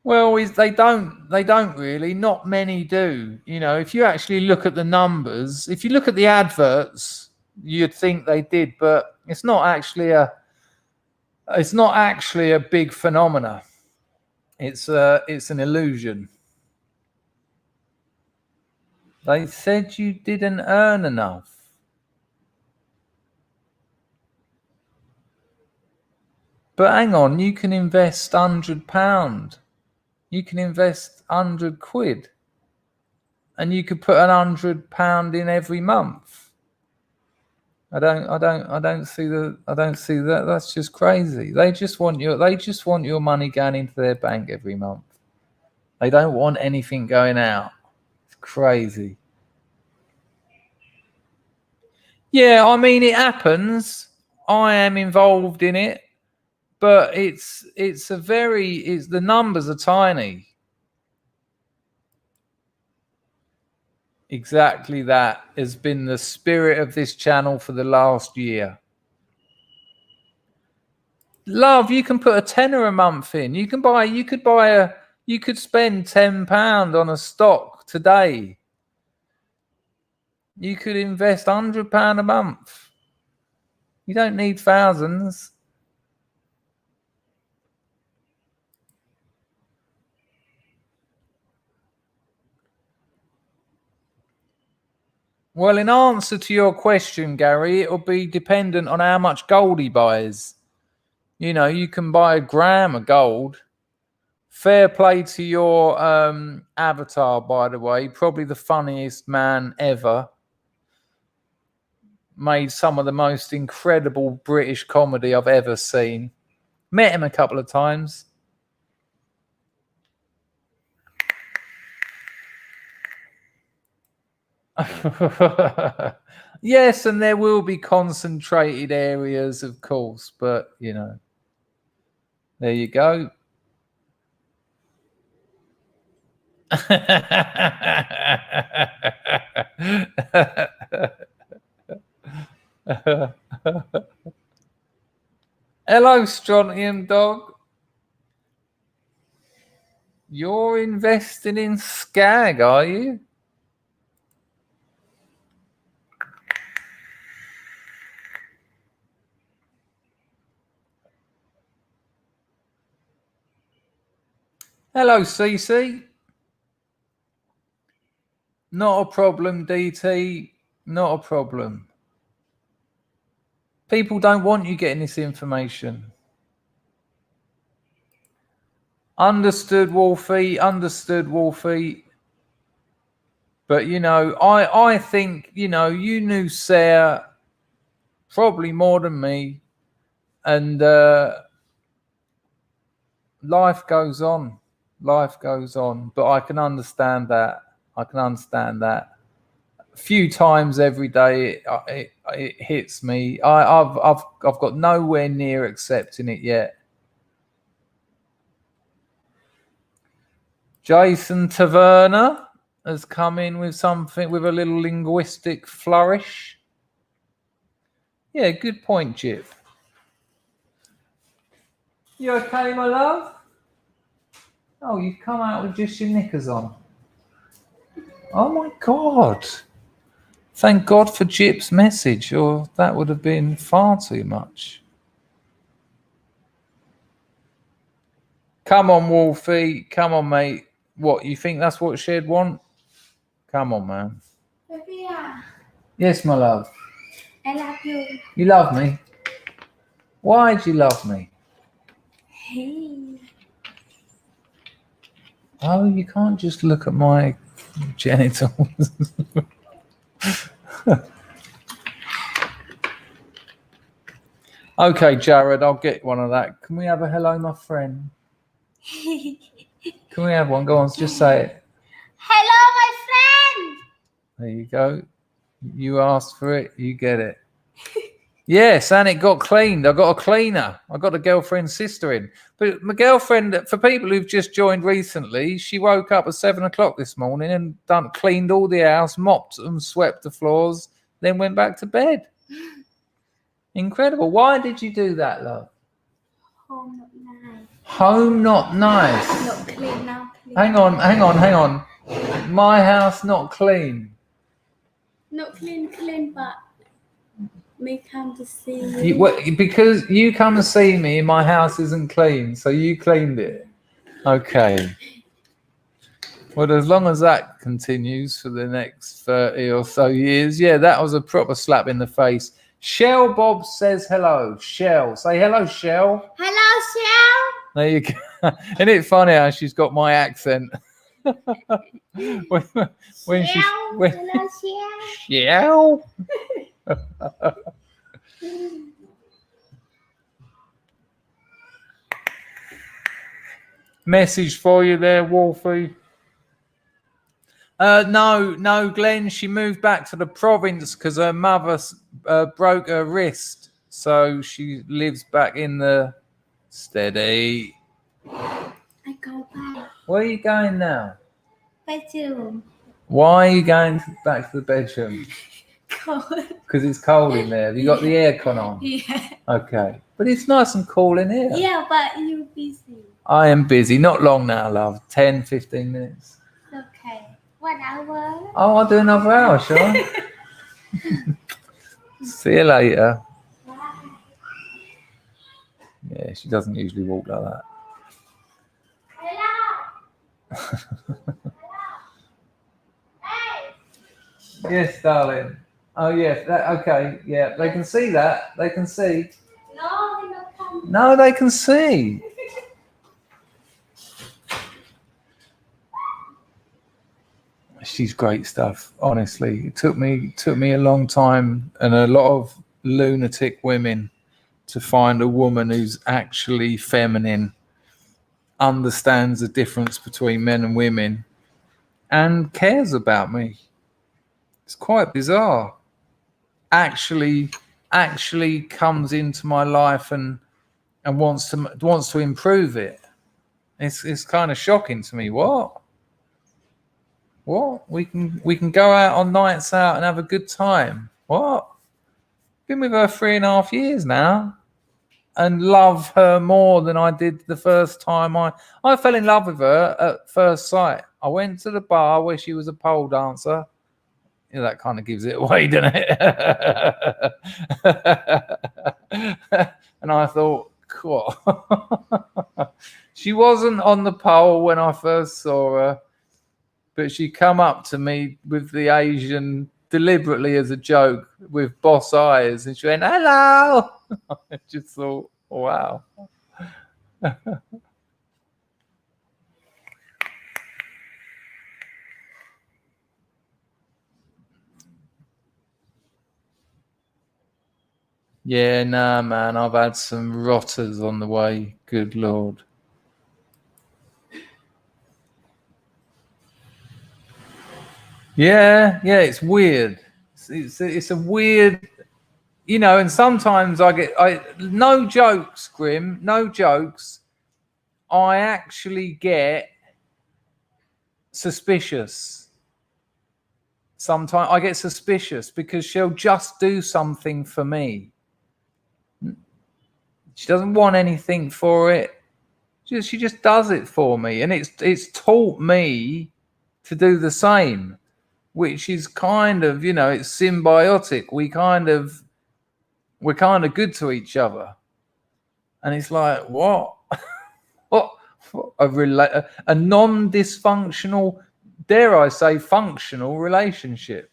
Well, they don't really. Not many do. You know, if you actually look at the numbers, if you look at the adverts, you'd think they did, but it's not actually a big phenomena. It's an illusion. They said you didn't earn enough. But hang on, you can invest £100. You can invest £100, and you could put £100 in every month. I don't see that. That's just crazy. They just want your money going into their bank every month. They don't want anything going out. It's crazy. Yeah, I mean, it happens. I am involved in it, but the numbers are tiny. Exactly, that has been the spirit of this channel for the last year. Love, you can put a tenner a month in. You could spend £10 on a stock today. You could invest £100 a month. You don't need thousands. Well, in answer to your question, Gary, it'll be dependent on how much gold he buys. You know, you can buy a gram of gold. Fair play to your avatar, by the way. Probably the funniest man ever. Made some of the most incredible British comedy I've ever seen. Met him a couple of times. Yes, and there will be concentrated areas, of course, but you know, there you go. Hello, Strontium Dog. You're investing in Skag, are you? Hello, Cece. Not a problem, DT. Not a problem. People don't want you getting this information. Understood, Wolfie. Understood, Wolfie. But, you know, I think, you know, you knew Sarah probably more than me. And life goes on. Life goes on. But I can understand that. I can understand that. A few times every day it hits me. I've got nowhere near accepting it yet. Jason Taverner has come in with something, with a little linguistic flourish. Yeah, good point, Chip. You okay, my love? Oh, you've come out with just your knickers on. Oh my God. Thank God for Jip's message, or that would have been far too much. Come on, Wolfie. Come on, mate. What, you think that's what she'd want? Come on, man. Sophia, Yes, my love. I love you. You love me? Why do you love me? Hey. Oh, you can't just look at my genitals. Okay, Jared, I'll get one of that. Can we have a hello, my friend? Can we have one? Go on, just say it. Hello, my friend. There you go. You asked for it, you get it. Yes, and it got cleaned. I got a cleaner. I got a girlfriend's sister in. But my girlfriend, for people who've just joined recently, she woke up at 7 o'clock this morning and cleaned all the house, mopped and swept the floors, then went back to bed. Incredible. Why did you do that, love? Home not nice. Home not nice. Not clean now. Clean. Hang on. My house not clean. Not clean, but me come to see you. Because you come and see me, my house isn't clean, so you cleaned it. Okay. Well, as long as that continues for the next 30 or so years, yeah, that was a proper slap in the face. Shell Bob says hello. Shell. Say hello, Shell. Hello, Shell. There you go. Isn't it funny how she's got my accent? when she's Hello, Shell. Shell. Message for you there, Wolfie. No, Glenn. She moved back to the province because her mother broke her wrist, so she lives back in the steady. I go back. Where are you going now? Bedroom. Why are you going back to the bedroom? Cold. Because it's cold in there. Have you got the aircon on? Yeah. Okay, but it's nice and cool in here. Yeah, but you're busy. I am busy. Not long now, love. 10, 15 minutes. Okay. 1 hour. Oh, I'll do another hour, shall I? See you later. Bye. Yeah, she doesn't usually walk like that. Hello. Hey. Yes, darling. Oh, yes. Okay. Yeah, they can see that. They can see. No, they're not coming. No, they can see. She's great stuff. Honestly, it took me a long time and a lot of lunatic women to find a woman who's actually feminine, understands the difference between men and women, and cares about me. It's quite bizarre. Actually comes into my life and wants to improve it. It's kind of shocking to me. What? We can go out on nights out and have a good time. What? Been with her 3.5 years now, and love her more than I did the first time. I fell in love with her at first sight. I went to the bar where she was a pole dancer. Yeah, that kind of gives it away, doesn't it? And I thought, cool. She wasn't on the pole when I first saw her, but she come up to me with the Asian deliberately as a joke with boss eyes, and she went, "Hello." I just thought, wow. Yeah, nah, man, I've had some rotters on the way. Good Lord. Yeah, it's weird. It's a weird, and sometimes no jokes, Grim, no jokes. I actually get suspicious. Sometimes I get suspicious because she'll just do something for me. She doesn't want anything for it. She just does it for me, and it's taught me to do the same, which is kind of, it's symbiotic. We're kind of good to each other, and it's like, what? what a non-dysfunctional, dare I say, functional relationship.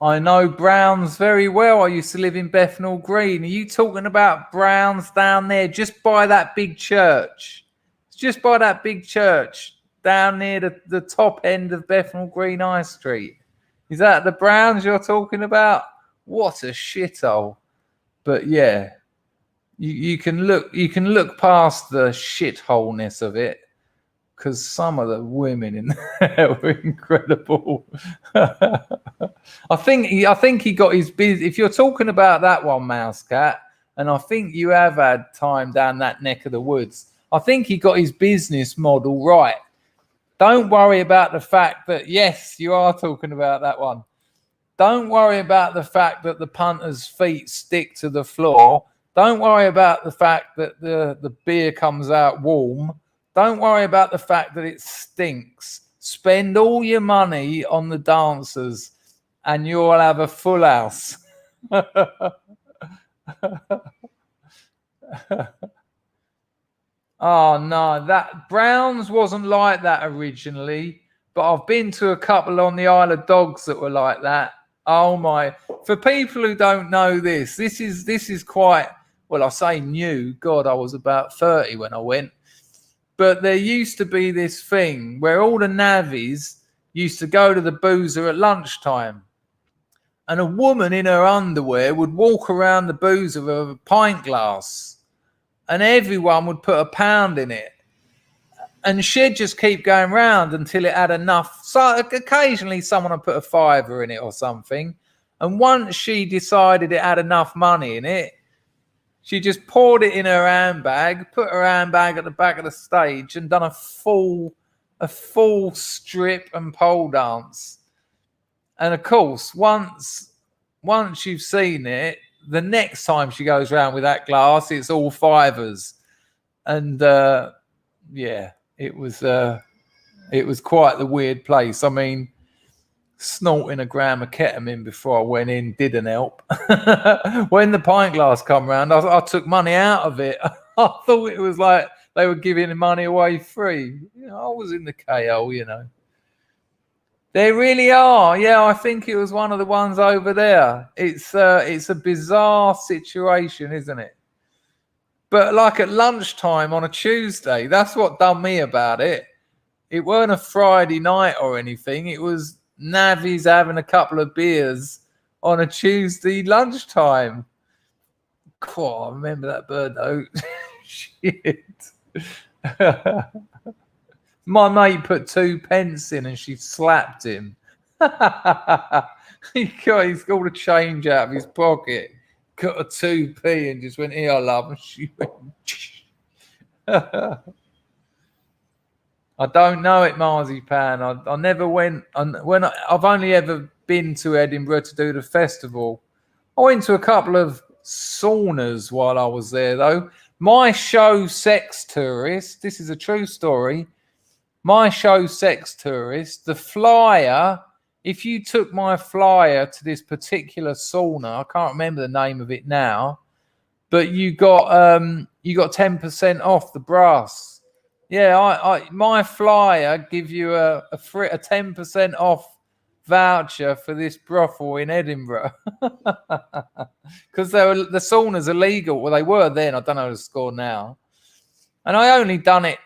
I know Browns very well. I used to live in Bethnal Green. Are you talking about Browns down there, just by that big church? It's just by that big church down near the top end of Bethnal Green High Street. Is that the Browns you're talking about? What a shithole. But yeah, you can look past the shitholeness of it, because some of the women in there were incredible. I think he got his business. If you're talking about that one, Mouse Cat, and I think you have had time down that neck of the woods, I think he got his business model right. Don't worry about the fact that, yes, you are talking about that one. Don't worry about the fact that the punter's feet stick to the floor. Don't worry about the fact that the beer comes out warm. Don't worry about the fact that it stinks. Spend all your money on the dancers and you'll have a full house. Oh, no, that Browns wasn't like that originally, but I've been to a couple on the Isle of Dogs that were like that. Oh my! For people who don't know this is quite, well, I say new. God, I was about 30 when I went. But there used to be this thing where all the navvies used to go to the boozer at lunchtime. And a woman in her underwear would walk around the boozer with a pint glass. And everyone would put £1 in it. And she'd just keep going round until it had enough. So occasionally someone would put a £5 in it or something. And once she decided it had enough money in it, she just poured it in her handbag, put her handbag at the back of the stage, and done a full strip and pole dance. And of course, once you've seen it, the next time she goes around with that glass, it's all fivers. And yeah, it was quite the weird place. I mean, snorting a gram of ketamine before I went in didn't help. When the pint glass come round, I took money out of it. I thought it was like they were giving money away free. I was in the KO, They really are. Yeah, I think it was one of the ones over there. It's a bizarre situation, isn't it? But like at lunchtime on a Tuesday, that's what done me about it. It weren't a Friday night or anything. It was navvies having a couple of beers on a Tuesday lunchtime. God, I remember that bird though. Shit. My mate put 2p in and she slapped him. He's got all the change out of his pocket, got a 2p and just went, "Here, love." And she went, I don't know it, Marzipan. I never went. I've only ever been to Edinburgh to do the festival. I went to a couple of saunas while I was there, though. My show, Sex Tourist, this is a true story. My show, Sex Tourist, the flyer, if you took my flyer to this particular sauna, I can't remember the name of it now, but you got you got 10% off the brass. Yeah, my flyer give you a 10% off voucher for this brothel in Edinburgh, because the saunas are legal. Well, they were then. I don't know the score now. And I only done it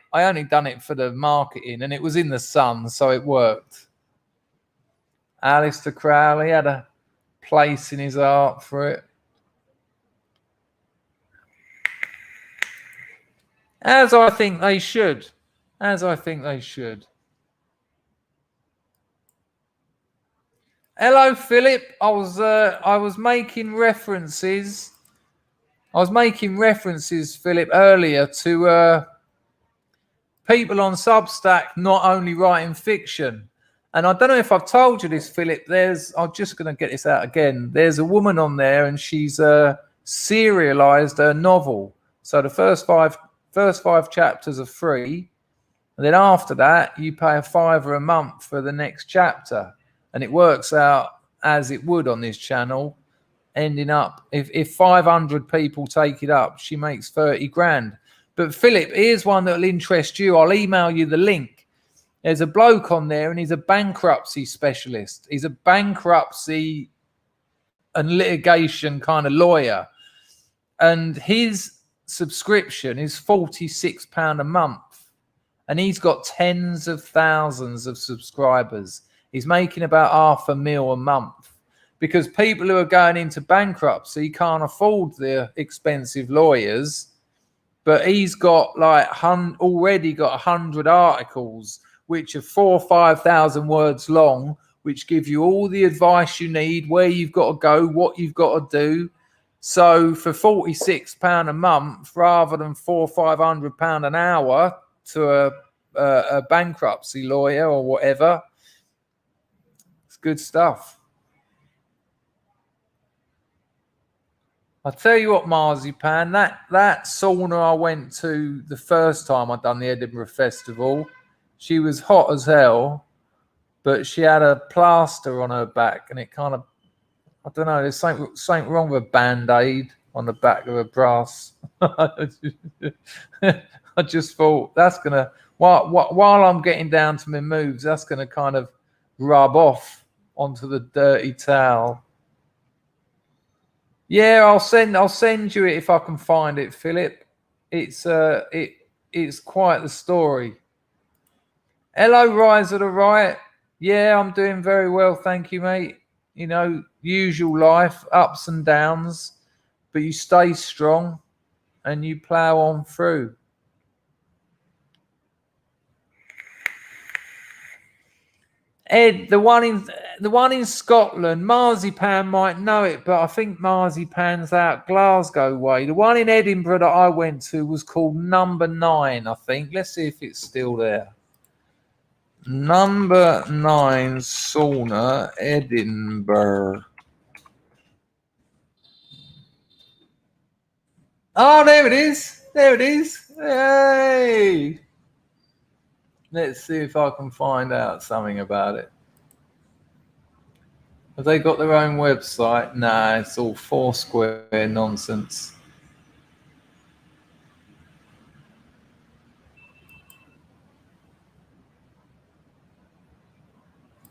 for the marketing, and it was in the sun, so it worked. Alistair Crowley had a place in his heart for it. As I think they should. Hello, Philip. I was making references. Philip, earlier to people on Substack not only writing fiction. And I don't know if I've told you this, Philip. I'm just going to get this out again. There's a woman on there, and she's serialized her novel. So the first five chapters are free, and then after that, you pay $5 a month for the next chapter, and it works out as it would on this channel. Ending up, if 500 people take it up, she makes 30 grand. But Philip, here's one that'll interest you. I'll email you the link. There's a bloke on there, and he's a bankruptcy specialist. He's a bankruptcy and litigation kind of lawyer. And his subscription is £46 a month. And he's got tens of thousands of subscribers. He's making about $500,000 a month. Because people who are going into bankruptcy can't afford the expensive lawyers. But he's got already got 100 articles, which are 4,000 or 5,000 words long, which give you all the advice you need, where you've got to go, what you've got to do. So for £46 a month, rather than £400 or £500 an hour to a bankruptcy lawyer or whatever, it's good stuff. I'll tell you what, Marzipan, that sauna I went to the first time I done the Edinburgh Festival, she was hot as hell, but she had a plaster on her back, and it kind of, I don't know, there's something wrong with a Band-Aid on the back of her brass. I just thought, that's going to, while I'm getting down to my moves, that's going to kind of rub off onto the dirty towel. Yeah, I'll send you it if I can find it, Philip. It's quite the story. Hello, Rise of the Right. Yeah, I'm doing very well, thank you, mate. You know, usual life, ups and downs, but you stay strong and you plow on through. Ed, the one in Scotland, Marzipan might know it, but I think Marzipan's out Glasgow way. The one in Edinburgh that I went to was called Number 9, I think. Let's see if it's still there. Number 9 Sauna, Edinburgh. Oh, there it is. Hey! Let's see if I can find out something about it. Have they got their own website? Nah, it's all Foursquare nonsense.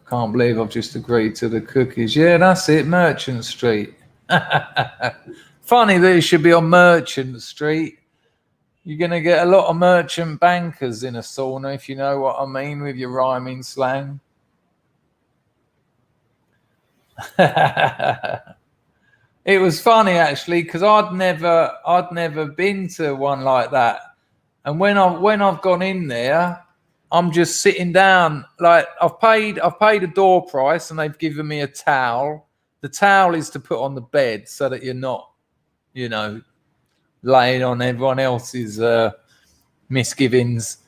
Can't believe I've just agreed to the cookies. Yeah, that's it, Merchant Street. Funny that it should be on Merchant Street. You're going to get a lot of merchant bankers in a sauna, if you know what I mean, with your rhyming slang. It was funny, actually, because I'd never been to one like that. And when I've gone in there, I'm just sitting down. Like I've paid a door price, and they've given me a towel. The towel is to put on the bed so that you're not, you know, laying on everyone else's misgivings.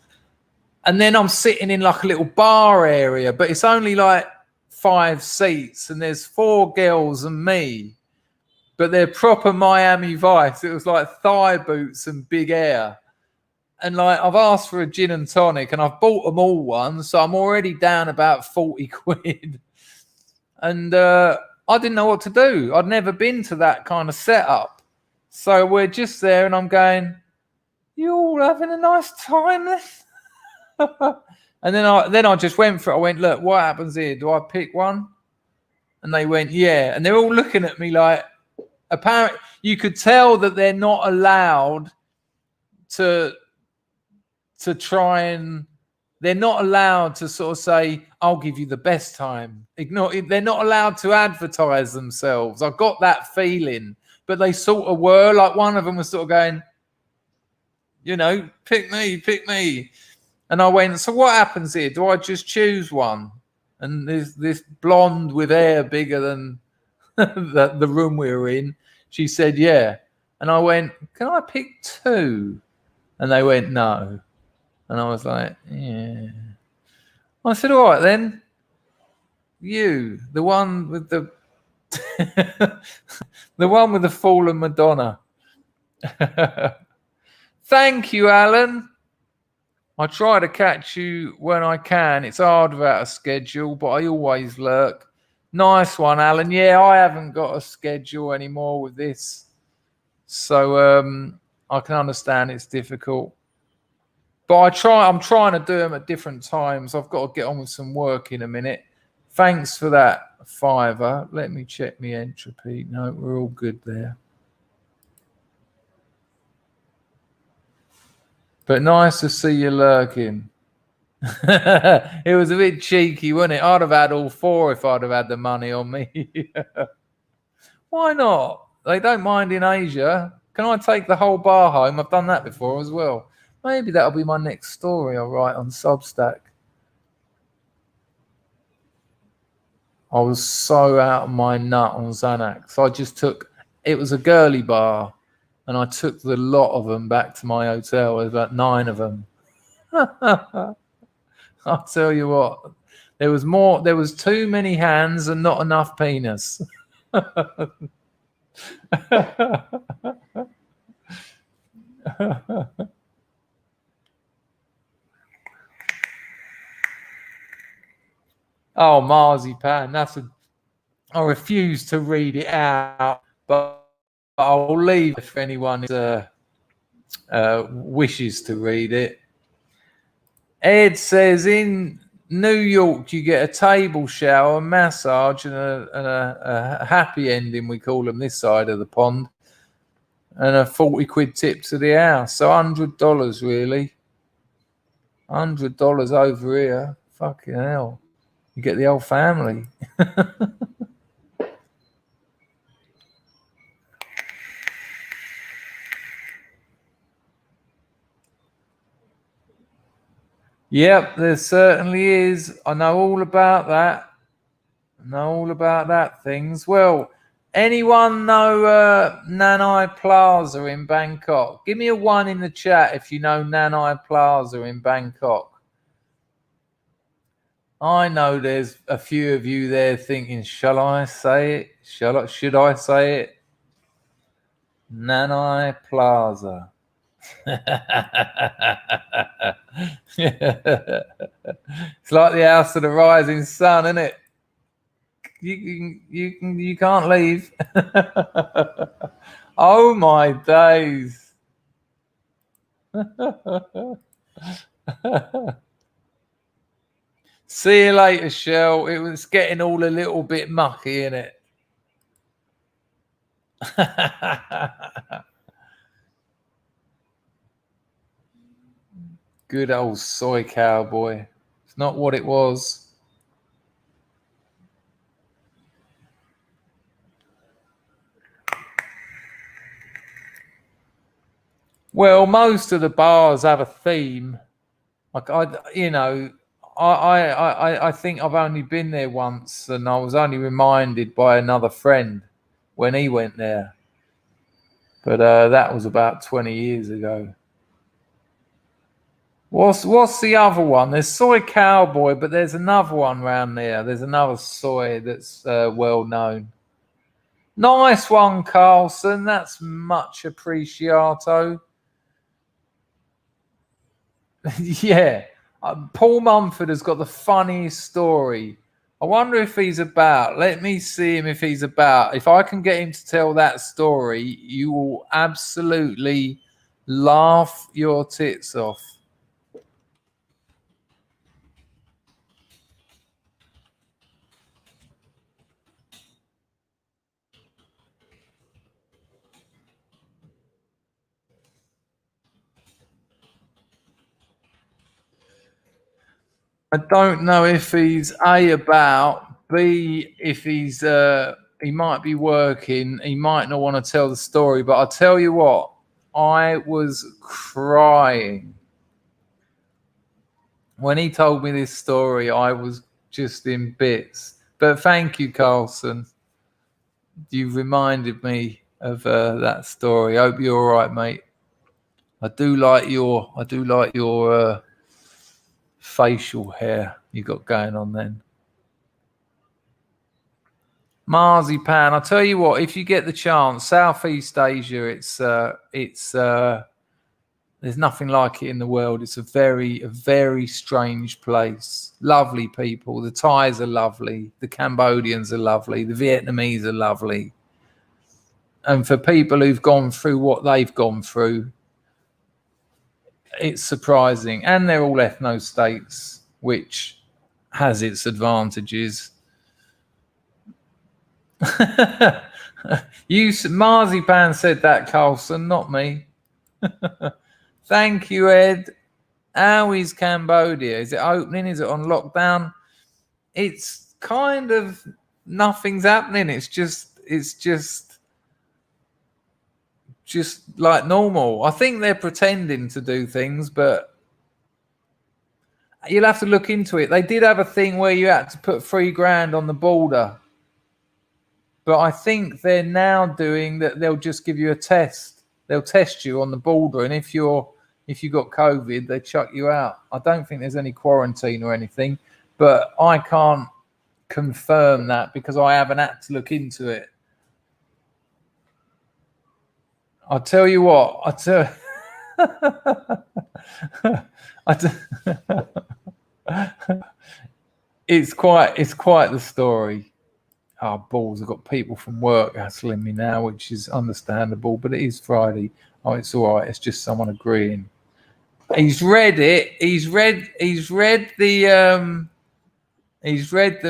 And then I'm sitting in like a little bar area, but it's only like 5 seats, and there's 4 girls and me, but they're proper Miami Vice. It was like thigh boots and big hair. And like I've asked for a gin and tonic, and I've bought them all one, so I'm already down about 40 quid. And I didn't know what to do. I'd never been to that kind of setup. So we're just there, and I'm going, You all having a nice time then? And then I just went for it. I went, look, what happens here? Do I pick one? And they went, yeah. And they're all looking at me like, apparently, you could tell that they're not allowed to try and, they're not allowed to sort of say, I'll give you the best time. They're not allowed to advertise themselves. I got that feeling. But they sort of were. Like one of them was sort of going, you know, pick me, pick me. And I went, so what happens here? Do I just choose one? And this blonde with hair bigger than the room we were in, she said, yeah. And I went, can I pick two? And they went, no. And I was like, yeah. I said, all right then. You, the one with the the one with the fallen Madonna. Thank you, Alan. I try to catch you when I can. It's hard without a schedule, but I always lurk. Nice one, Alan. Yeah, I haven't got a schedule anymore with this. So I can understand it's difficult. But I'm trying to do them at different times. I've got to get on with some work in a minute. Thanks for that $5. Let me check my entropy. No, we're all good there. But nice to see you lurking. It was a bit cheeky, wasn't it? I'd have had all four if I'd have had the money on me. Why not? They don't mind in Asia. Can I take the whole bar home? I've done that before as well. Maybe that'll be my next story I'll write on Substack. I was so out of my nut on Xanax. I just took, it was a girly bar, and I took the lot of them back to my hotel. There's about 9 of them. I'll tell you what, there was too many hands and not enough penis. Oh, marzipan. I refuse to read it out, but I'll leave it for anyone who wishes to read it. Ed says, in New York, you get a table shower, massage, and a happy ending, we call them this side of the pond, and a 40 quid tip to the house. So $100, really. $100 over here. Fucking hell. You get the whole family. Yep, there certainly is. I know all about that. Things. Well, anyone know Nanai Plaza in Bangkok? Give me a 1 in the chat if you know Nanai Plaza in Bangkok. I know there's a few of you there thinking, shall I say it? Should I say it? Nanai Plaza. It's like the House of the Rising Sun, isn't it? You can't leave. Oh my days. See you later, Shell. It was getting all a little bit mucky, innit? Good old soy cowboy. It's not what it was. Well, most of the bars have a theme. Like I think I've only been there once, and I was only reminded by another friend when he went there. But that was about 20 years ago. What's the other one? There's Soy Cowboy, but there's another one around there. There's another soy that's well known. Nice one, Carlson. That's much appreciato. Yeah. Paul Mumford has got the funniest story. I wonder if he's about. Let me see him if he's about. If I can get him to tell that story, you will absolutely Laugh your tits off. I don't know if he's A, about, B, if he's he might be working, he might not want to tell the story, but I'll tell you what, I was crying. When he told me this story, I was just in bits. But thank you, Carlson. You reminded me of that story. Hope you're all right, mate. I do like your facial hair you got going on then. Marzipan. I'll tell you what, if you get the chance, Southeast Asia, it's there's nothing like it in the world. It's a very strange place. Lovely people. The Thais are lovely. The Cambodians are lovely. The Vietnamese are lovely. And for people who've gone through what they've gone through, it's surprising. And they're all ethno-states, which has its advantages. Marzipan said that, Carlson, not me. Thank you, Ed. How is Cambodia? Is it opening? Is it on lockdown? It's kind of nothing's happening. It's just like normal. I think they're pretending to do things, but you'll have to look into it. They did have a thing where you had to put $3,000 on the border, but I think they're now doing that. They'll just give you a test. They'll test you on the border, and if you got COVID, they chuck you out. I don't think there's any quarantine or anything, but I can't confirm that because I haven't had to look into it. I'll tell you what. It's quite the story. Oh, balls! I've got people from work hassling me now, which is understandable, but it is Friday. Oh, it's all right. It's just someone agreeing. He's read it. He's read the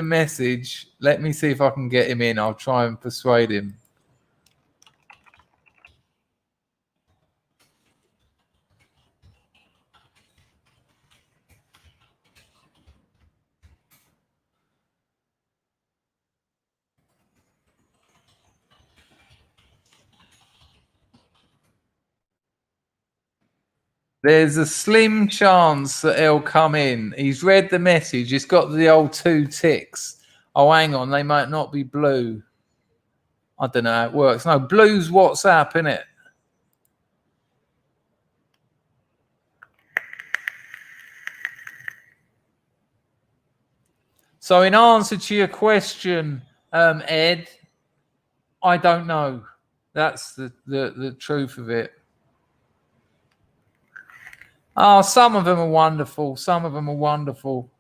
message. Let me see if I can get him in. I'll try and persuade him. There's a slim chance that he'll come in. He's read the message. It's got the old 2 ticks. Oh, hang on. They might not be blue. I don't know how it works. No, blue's WhatsApp, innit? So in answer to your question, Ed, I don't know. That's the truth of it. Oh, some of them are wonderful. Some of them are wonderful.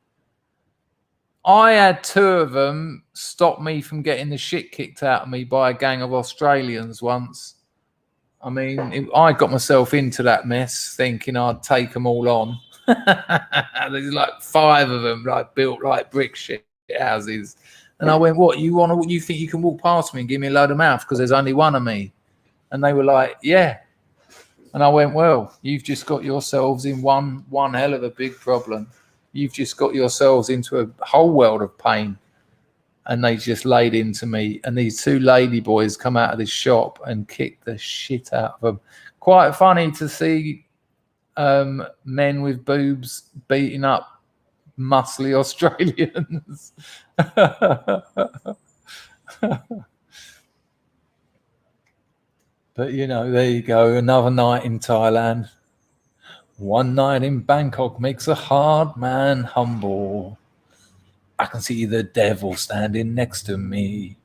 I had 2 of them stop me from getting the shit kicked out of me by a gang of Australians once. I mean, I got myself into that mess thinking I'd take them all on. There's like 5 of them, like built like brick shit houses. And I went, what, you think you can walk past me and give me a load of mouth because there's only one of me? And they were like, yeah. And I went, well, you've just got yourselves in one hell of a big problem. You've just got yourselves into a whole world of pain. And they just laid into me. And these 2 lady boys come out of this shop and kick the shit out of them. Quite funny to see men with boobs beating up muscly Australians. But, you know, there you go. Another night in Thailand. One night in Bangkok makes a hard man humble. I can see the devil standing next to me.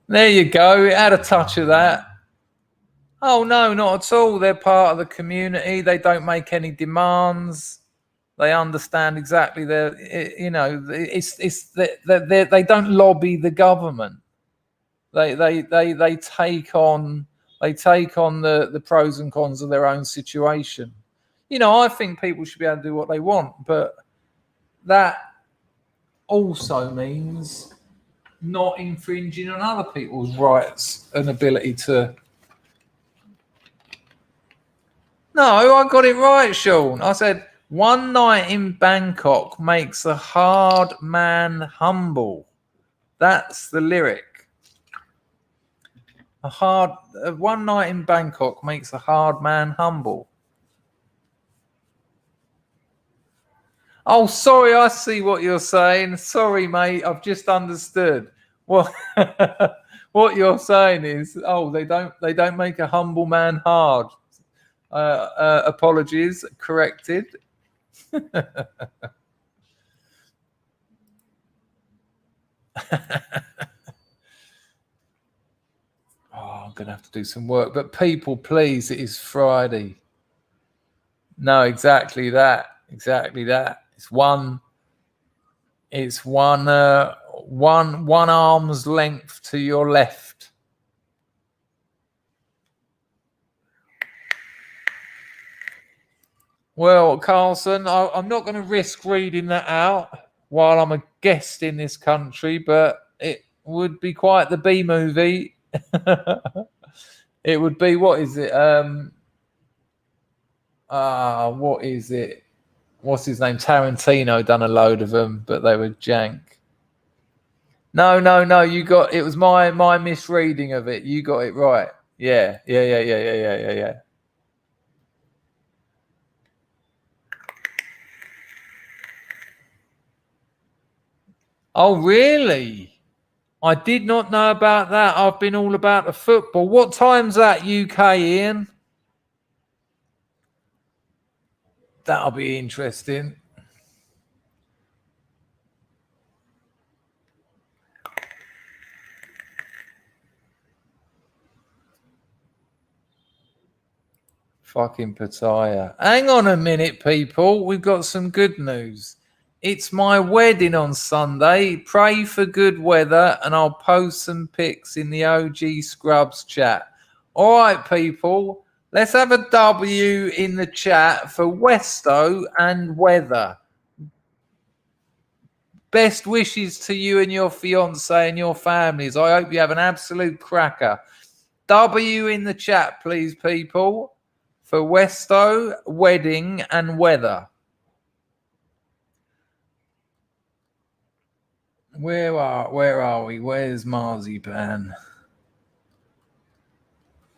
There you go. It had a touch of that. Oh, no, not at all. They're part of the community. They don't make any demands. They understand exactly they don't lobby the government. They take on They take on the pros and cons of their own situation. You know, I think people should be able to do what they want, but that also means not infringing on other people's rights and ability to. No, I got it right, Sean. I said, one night in Bangkok makes a hard man humble. That's the lyric. One night in Bangkok makes a hard man humble. Oh, sorry, I see what you're saying. Sorry, mate, I've just understood. Well, what you're saying is, they don't make a humble man hard. Apologies, corrected. I'm going to have to do some work. But people, please, it is Friday. No, exactly that. Exactly that. It's one arm's length to your left. Well, Carlson, I'm not going to risk reading that out while I'm a guest in this country, but it would be quite the B movie. It would be, what is it? What is it? What's his name? Tarantino done a load of them, but they were jank. No. It was my misreading of it. You got it right. Yeah. Oh, really? I did not know about that. I've been all about the football. What time's that, UK, Ian? That'll be interesting. Fucking Pattaya. Hang on a minute, people. We've got some good news. It's my wedding on Sunday. Pray for good weather, and I'll post some pics in the OG Scrubs chat. All right, people. Let's have a W in the chat for Westo and weather. Best wishes to you and your fiance and your families. I hope you have an absolute cracker. W in the chat, please, people, for Westo, wedding, and weather. Where are we? Where's Marzipan?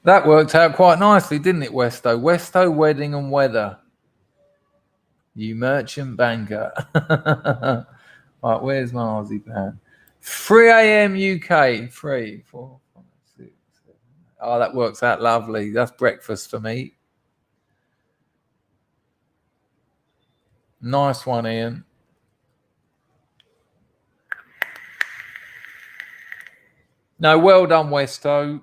That worked out quite nicely, didn't it, Westo? Westo, wedding, and weather. You merchant banker. Right, where's Marzipan? 3 a.m. UK. 3, 4, 5, 6, 7. Oh, that works out lovely. That's breakfast for me. Nice one, Ian. No, well done, Westo.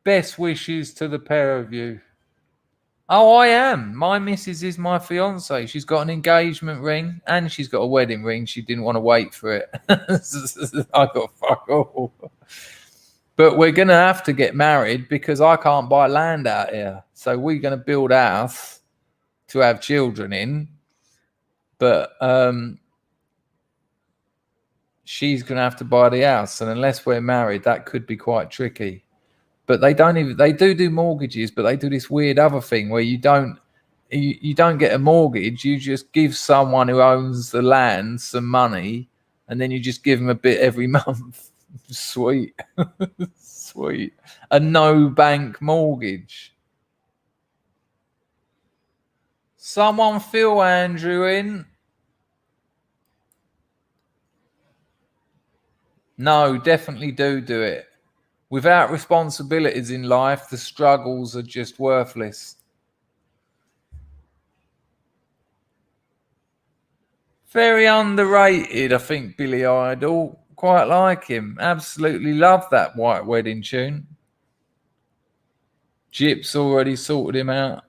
Best wishes to the pair of you. Oh, I am. My missus is my fiance. She's got an engagement ring and she's got a wedding ring. She didn't want to wait for it. I got fuck all. But we're going to have to get married because I can't buy land out here. So we're going to build a house to have children in. But she's going to have to buy the house. And unless we're married, that could be quite tricky. But they do mortgages, but they do this weird other thing where you don't get a mortgage. You just give someone who owns the land some money and then you just give them a bit every month. Sweet. Sweet. A no bank mortgage. Someone fill Andrew in. No, definitely do it. Without responsibilities in life, the struggles are just worthless. Very underrated, I think, Billy Idol. Quite like him. Absolutely love that White Wedding tune. Jip's already sorted him out.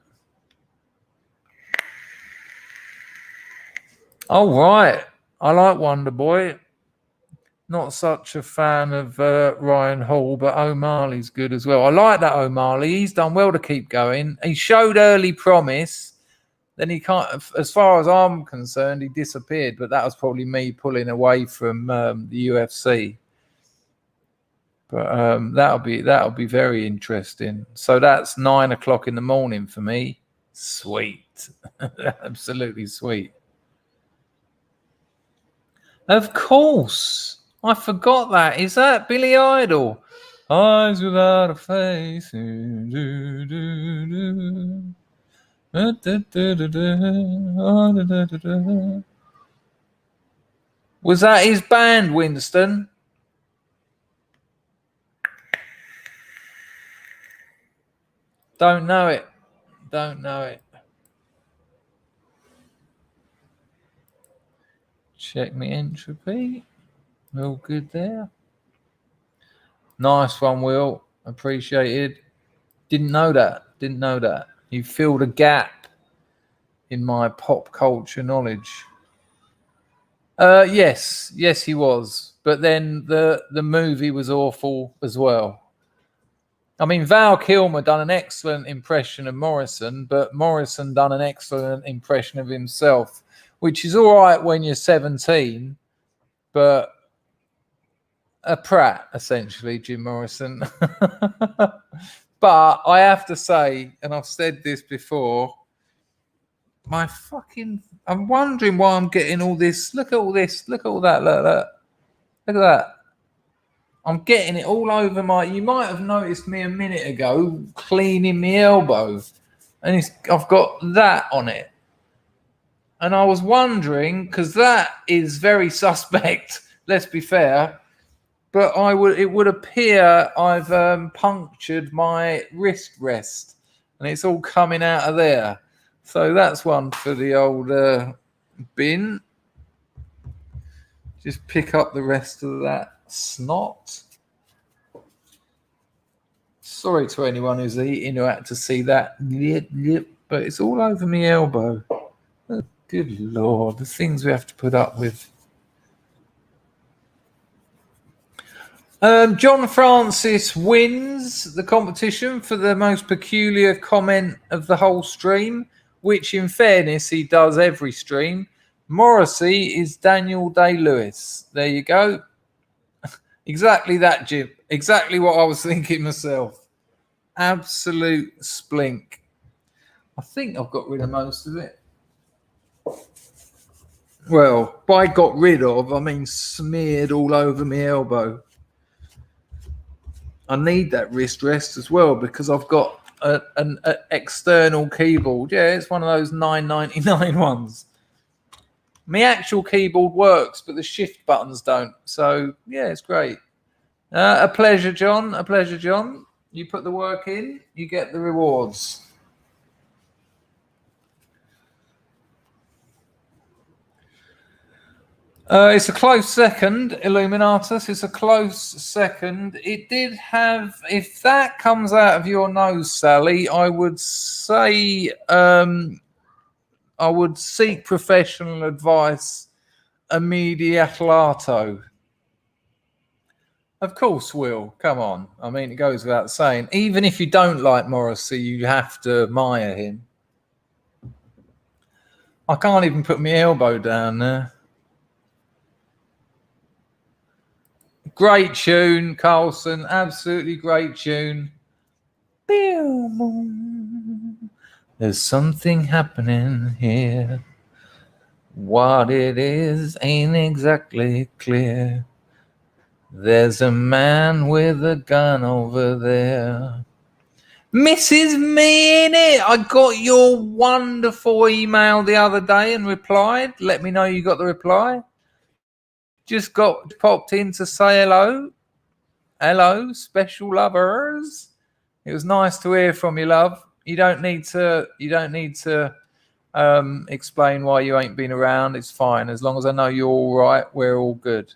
All right. I like Wonder Boy. Not such a fan of Ryan Hall, but O'Malley's good as well. I like that O'Malley. He's done well to keep going. He showed early promise. Then he can't, as far as I'm concerned, he disappeared. But that was probably me pulling away from the UFC. But that'll be very interesting. So that's 9 o'clock in the morning for me. Sweet, absolutely sweet. Of course, I forgot that. Is that Billy Idol? Eyes without a face. Was that his band, Winston? Don't know it. Don't know it. Check me entropy. All good there. Nice one, Will. Appreciated. Didn't know that. Didn't know that. You filled a gap in my pop culture knowledge. Yes, he was. But then the movie was awful as well. I mean, Val Kilmer done an excellent impression of Morrison, but Morrison done an excellent impression of himself, which is all right when you're 17, but a prat, essentially, Jim Morrison. But I have to say, and I've said this before, I'm wondering why I'm getting all this. Look at all this. Look at all that. Look at that. I'm getting it all over you might have noticed me a minute ago cleaning my elbow, and I've got that on it. And I was wondering, because that is very suspect, let's be fair, but it would appear I've punctured my wrist rest, and it's all coming out of there. So that's one for the old bin. Just pick up the rest of that snot. Sorry to anyone who's eating who had to see that, but it's all over my elbow. Oh, good Lord, the things we have to put up with. John Francis wins the competition for the most peculiar comment of the whole stream, which in fairness he does every stream. Morrissey is Daniel Day-Lewis. There you go. Exactly that, Jim. Exactly what I was thinking myself. Absolute splink. I think I've got rid of most of it. Well, by got rid of, I mean smeared all over my elbow. I need that wrist rest as well because I've got an external keyboard. Yeah, it's one of those $9.99 ones. My actual keyboard works, but the shift buttons don't. So, yeah, it's great. A pleasure, John. A pleasure, John. You put the work in, you get the rewards. It's a close second, Illuminatus. It's a close second. It did have, if that comes out of your nose, Sally, I would say I would seek professional advice immediatelato. Of course, Will. Come on. I mean, it goes without saying. Even if you don't like Morrissey, you have to admire him. I can't even put my elbow down there. Great tune, Carlson. Absolutely great tune. There's something happening here. What it is ain't exactly clear. There's a man with a gun over there. Mrs. Me in it. I got your wonderful email the other day and replied. Let me know you got the reply. Just popped in to say hello. Hello, special lovers. It was nice to hear from you, love. You don't need to explain why you ain't been around. It's fine. As long as I know you're all right, we're all good.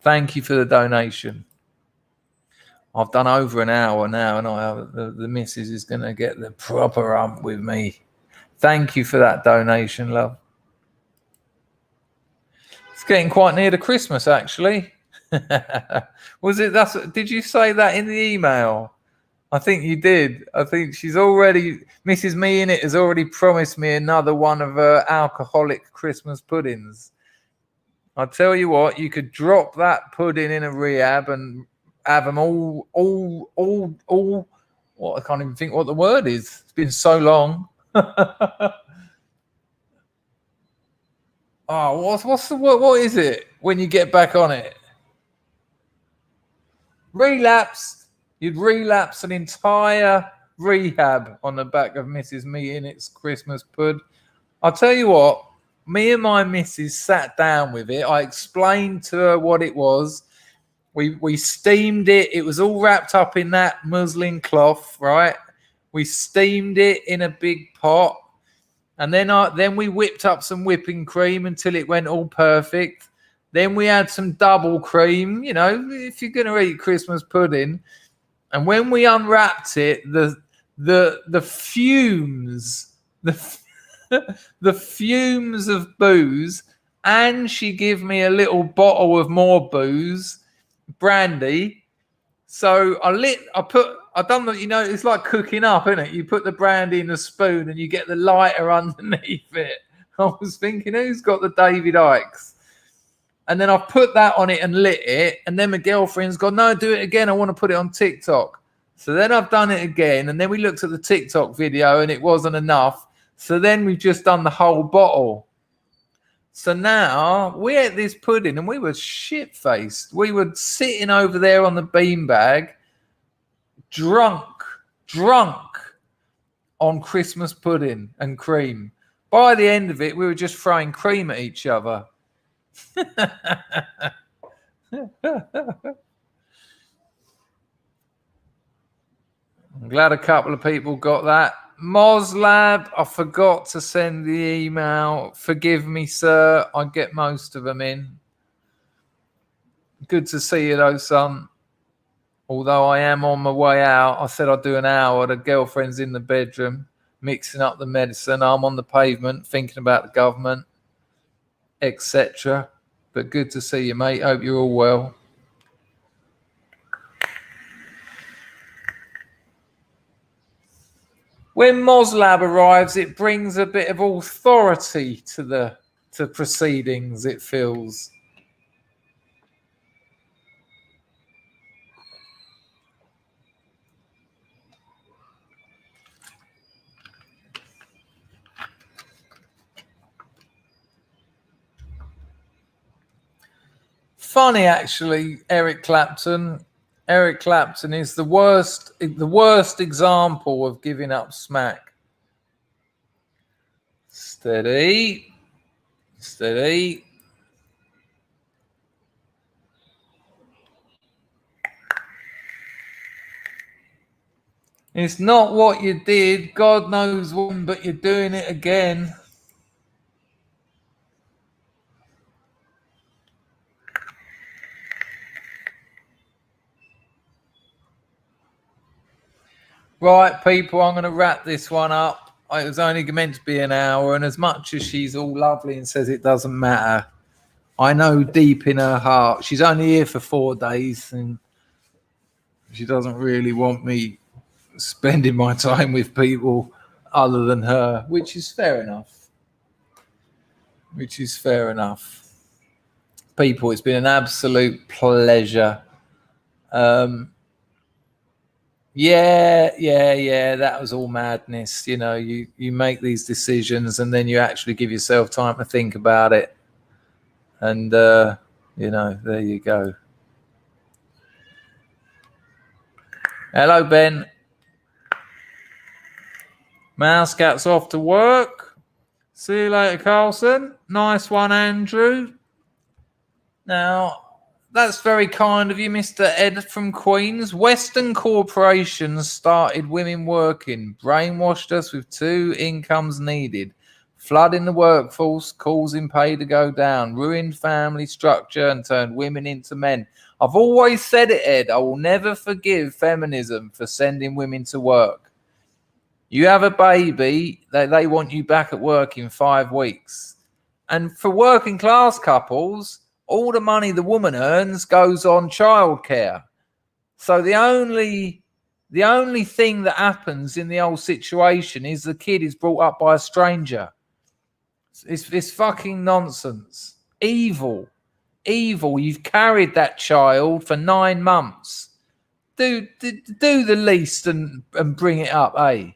Thank you for the donation. I've done over an hour now, and the missus is going to get the proper ump with me. Thank you for that donation, love. It's getting quite near to Christmas, actually. Did you say that in the email? I think you did. I think Mrs. Me in it has already promised me another one of her alcoholic Christmas puddings. I tell you what, you could drop that pudding in a rehab and have them all. What, I can't even think what the word is. It's been so long. Oh, what's the word? What is it when you get back on it? Relapse. You'd relapse an entire rehab on the back of Mrs. Me in its Christmas pud. I'll tell you what, me and my missus sat down with it. I explained to her what it was. We steamed it. It was all wrapped up in that muslin cloth, right? We steamed it in a big pot. And then we whipped up some whipping cream until it went all perfect. Then we had some double cream, if you're going to eat Christmas pudding. And when we unwrapped it, the fumes, the fumes of booze, and she gave me a little bottle of more booze, brandy. So it's like cooking up, isn't it? You put the brandy in the spoon and you get the lighter underneath it. I was thinking, who's got the David Ikes? And then I put that on it and lit it. And then my girlfriend's gone, no, do it again. I want to put it on TikTok. So then I've done it again. And then we looked at the TikTok video and it wasn't enough. So then we've just done the whole bottle. So now we ate this pudding and we were shit-faced. We were sitting over there on the beanbag, drunk on Christmas pudding and cream. By the end of it, we were just throwing cream at each other. I'm glad a couple of people got that. Moslab, I forgot to send the email. Forgive me, sir. I get most of them in. Good to see you, though, son. Although I am on my way out. I said I'd do an hour. The girlfriend's in the bedroom, mixing up the medicine. I'm on the pavement, thinking about the government, etc. But good to see you, mate. Hope you're all well. When Moslab arrives, it brings a bit of authority to proceedings, it feels. Funny, actually, Eric Clapton. Eric Clapton is the worst example of giving up smack. Steady. It's not what you did. God knows when, but you're doing it again. Right, people, I'm going to wrap this one up. It was only meant to be an hour, and as much as she's all lovely and says it doesn't matter, I know deep in her heart she's only here for 4 days, and she doesn't really want me spending my time with people other than her, which is fair enough. People, it's been an absolute pleasure. Yeah, that was all madness. You make these decisions and then you actually give yourself time to think about it. And, there you go. Hello, Ben. Mouse Cat's off to work. See you later, Carlson. Nice one, Andrew. Now, that's very kind of you, Mr. Ed from Queens. Western corporations started women working, brainwashed us with 2 incomes needed, flooding the workforce, causing pay to go down, ruined family structure and turned women into men. I've always said it, Ed. I will never forgive feminism for sending women to work. You have a baby, they want you back at work in 5 weeks. And for working class couples, all the money the woman earns goes on childcare. So the only thing that happens in the whole situation is the kid is brought up by a stranger. It's fucking nonsense. Evil. You've carried that child for 9 months. Do the least and bring it up, eh?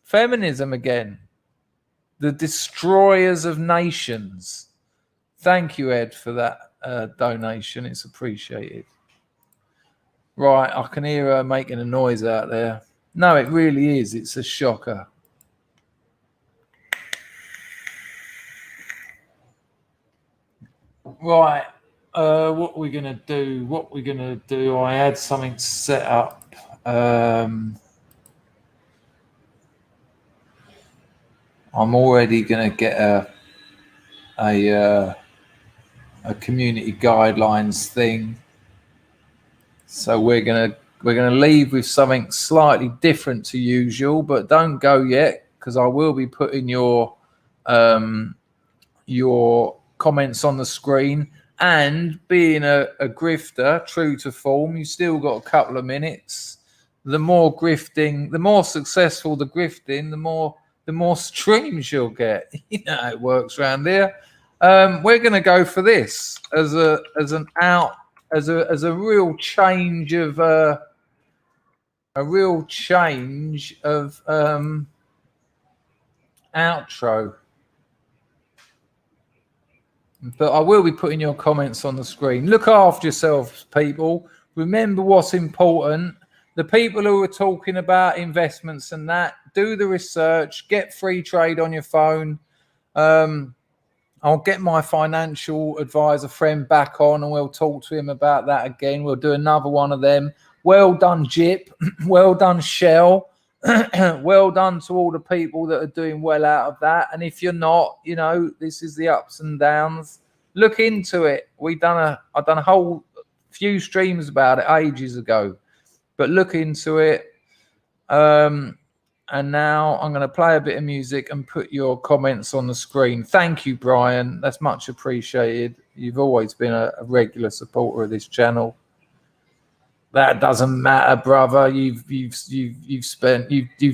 Feminism again. The destroyers of nations. Thank you, Ed, for that donation. It's appreciated. Right, I can hear her making a noise out there. No, it really is. It's a shocker. Right, what we're gonna do? I had something set up. I'm already gonna get a community guidelines thing. So we're gonna leave with something slightly different to usual, but don't go yet because I will be putting your comments on the screen. And being a grifter, true to form, you still got a couple of minutes. The more grifting, the more successful the grifting, the more streams you'll get. You know how it works around here. We're going to go for this as a real change of outro. But I will be putting your comments on the screen. Look after yourselves, people. Remember what's important. The people who are talking about investments and that, do the research, get free trade on your phone. I'll get my financial advisor friend back on and we'll talk to him about that again. We'll do another one of them. Well done, Jip. Well done, Shell. Well done to all the people that are doing well out of that. And if you're not, you know, this is the ups and downs. Look into it. I've done a whole few streams about it ages ago, but look into it. And now I'm going to play a bit of music and put your comments on the screen. Thank you, Brian. That's much appreciated. You've always been a regular supporter of this channel. That doesn't matter, brother. You've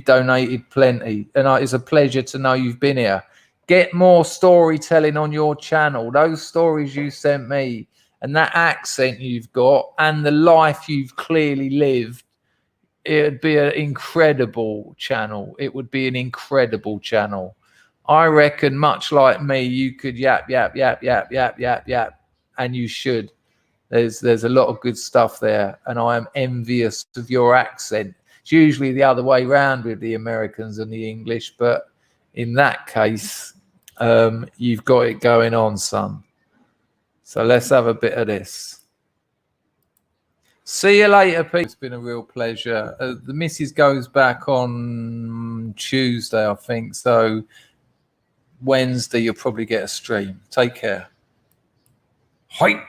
donated plenty, and it's a pleasure to know you've been here. Get more storytelling on your channel. Those stories you sent me, and that accent you've got, and the life you've clearly lived. It'd be an incredible channel. It would be an incredible channel. I reckon, much like me, you could yap, and you should. There's a lot of good stuff there, and I am envious of your accent. It's usually the other way around with the Americans and the English, but in that case, you've got it going on, son. So let's have a bit of this. See you later, people. It's been a real pleasure. The missus goes back on Tuesday, I think. So Wednesday, you'll probably get a stream. Take care. Hi.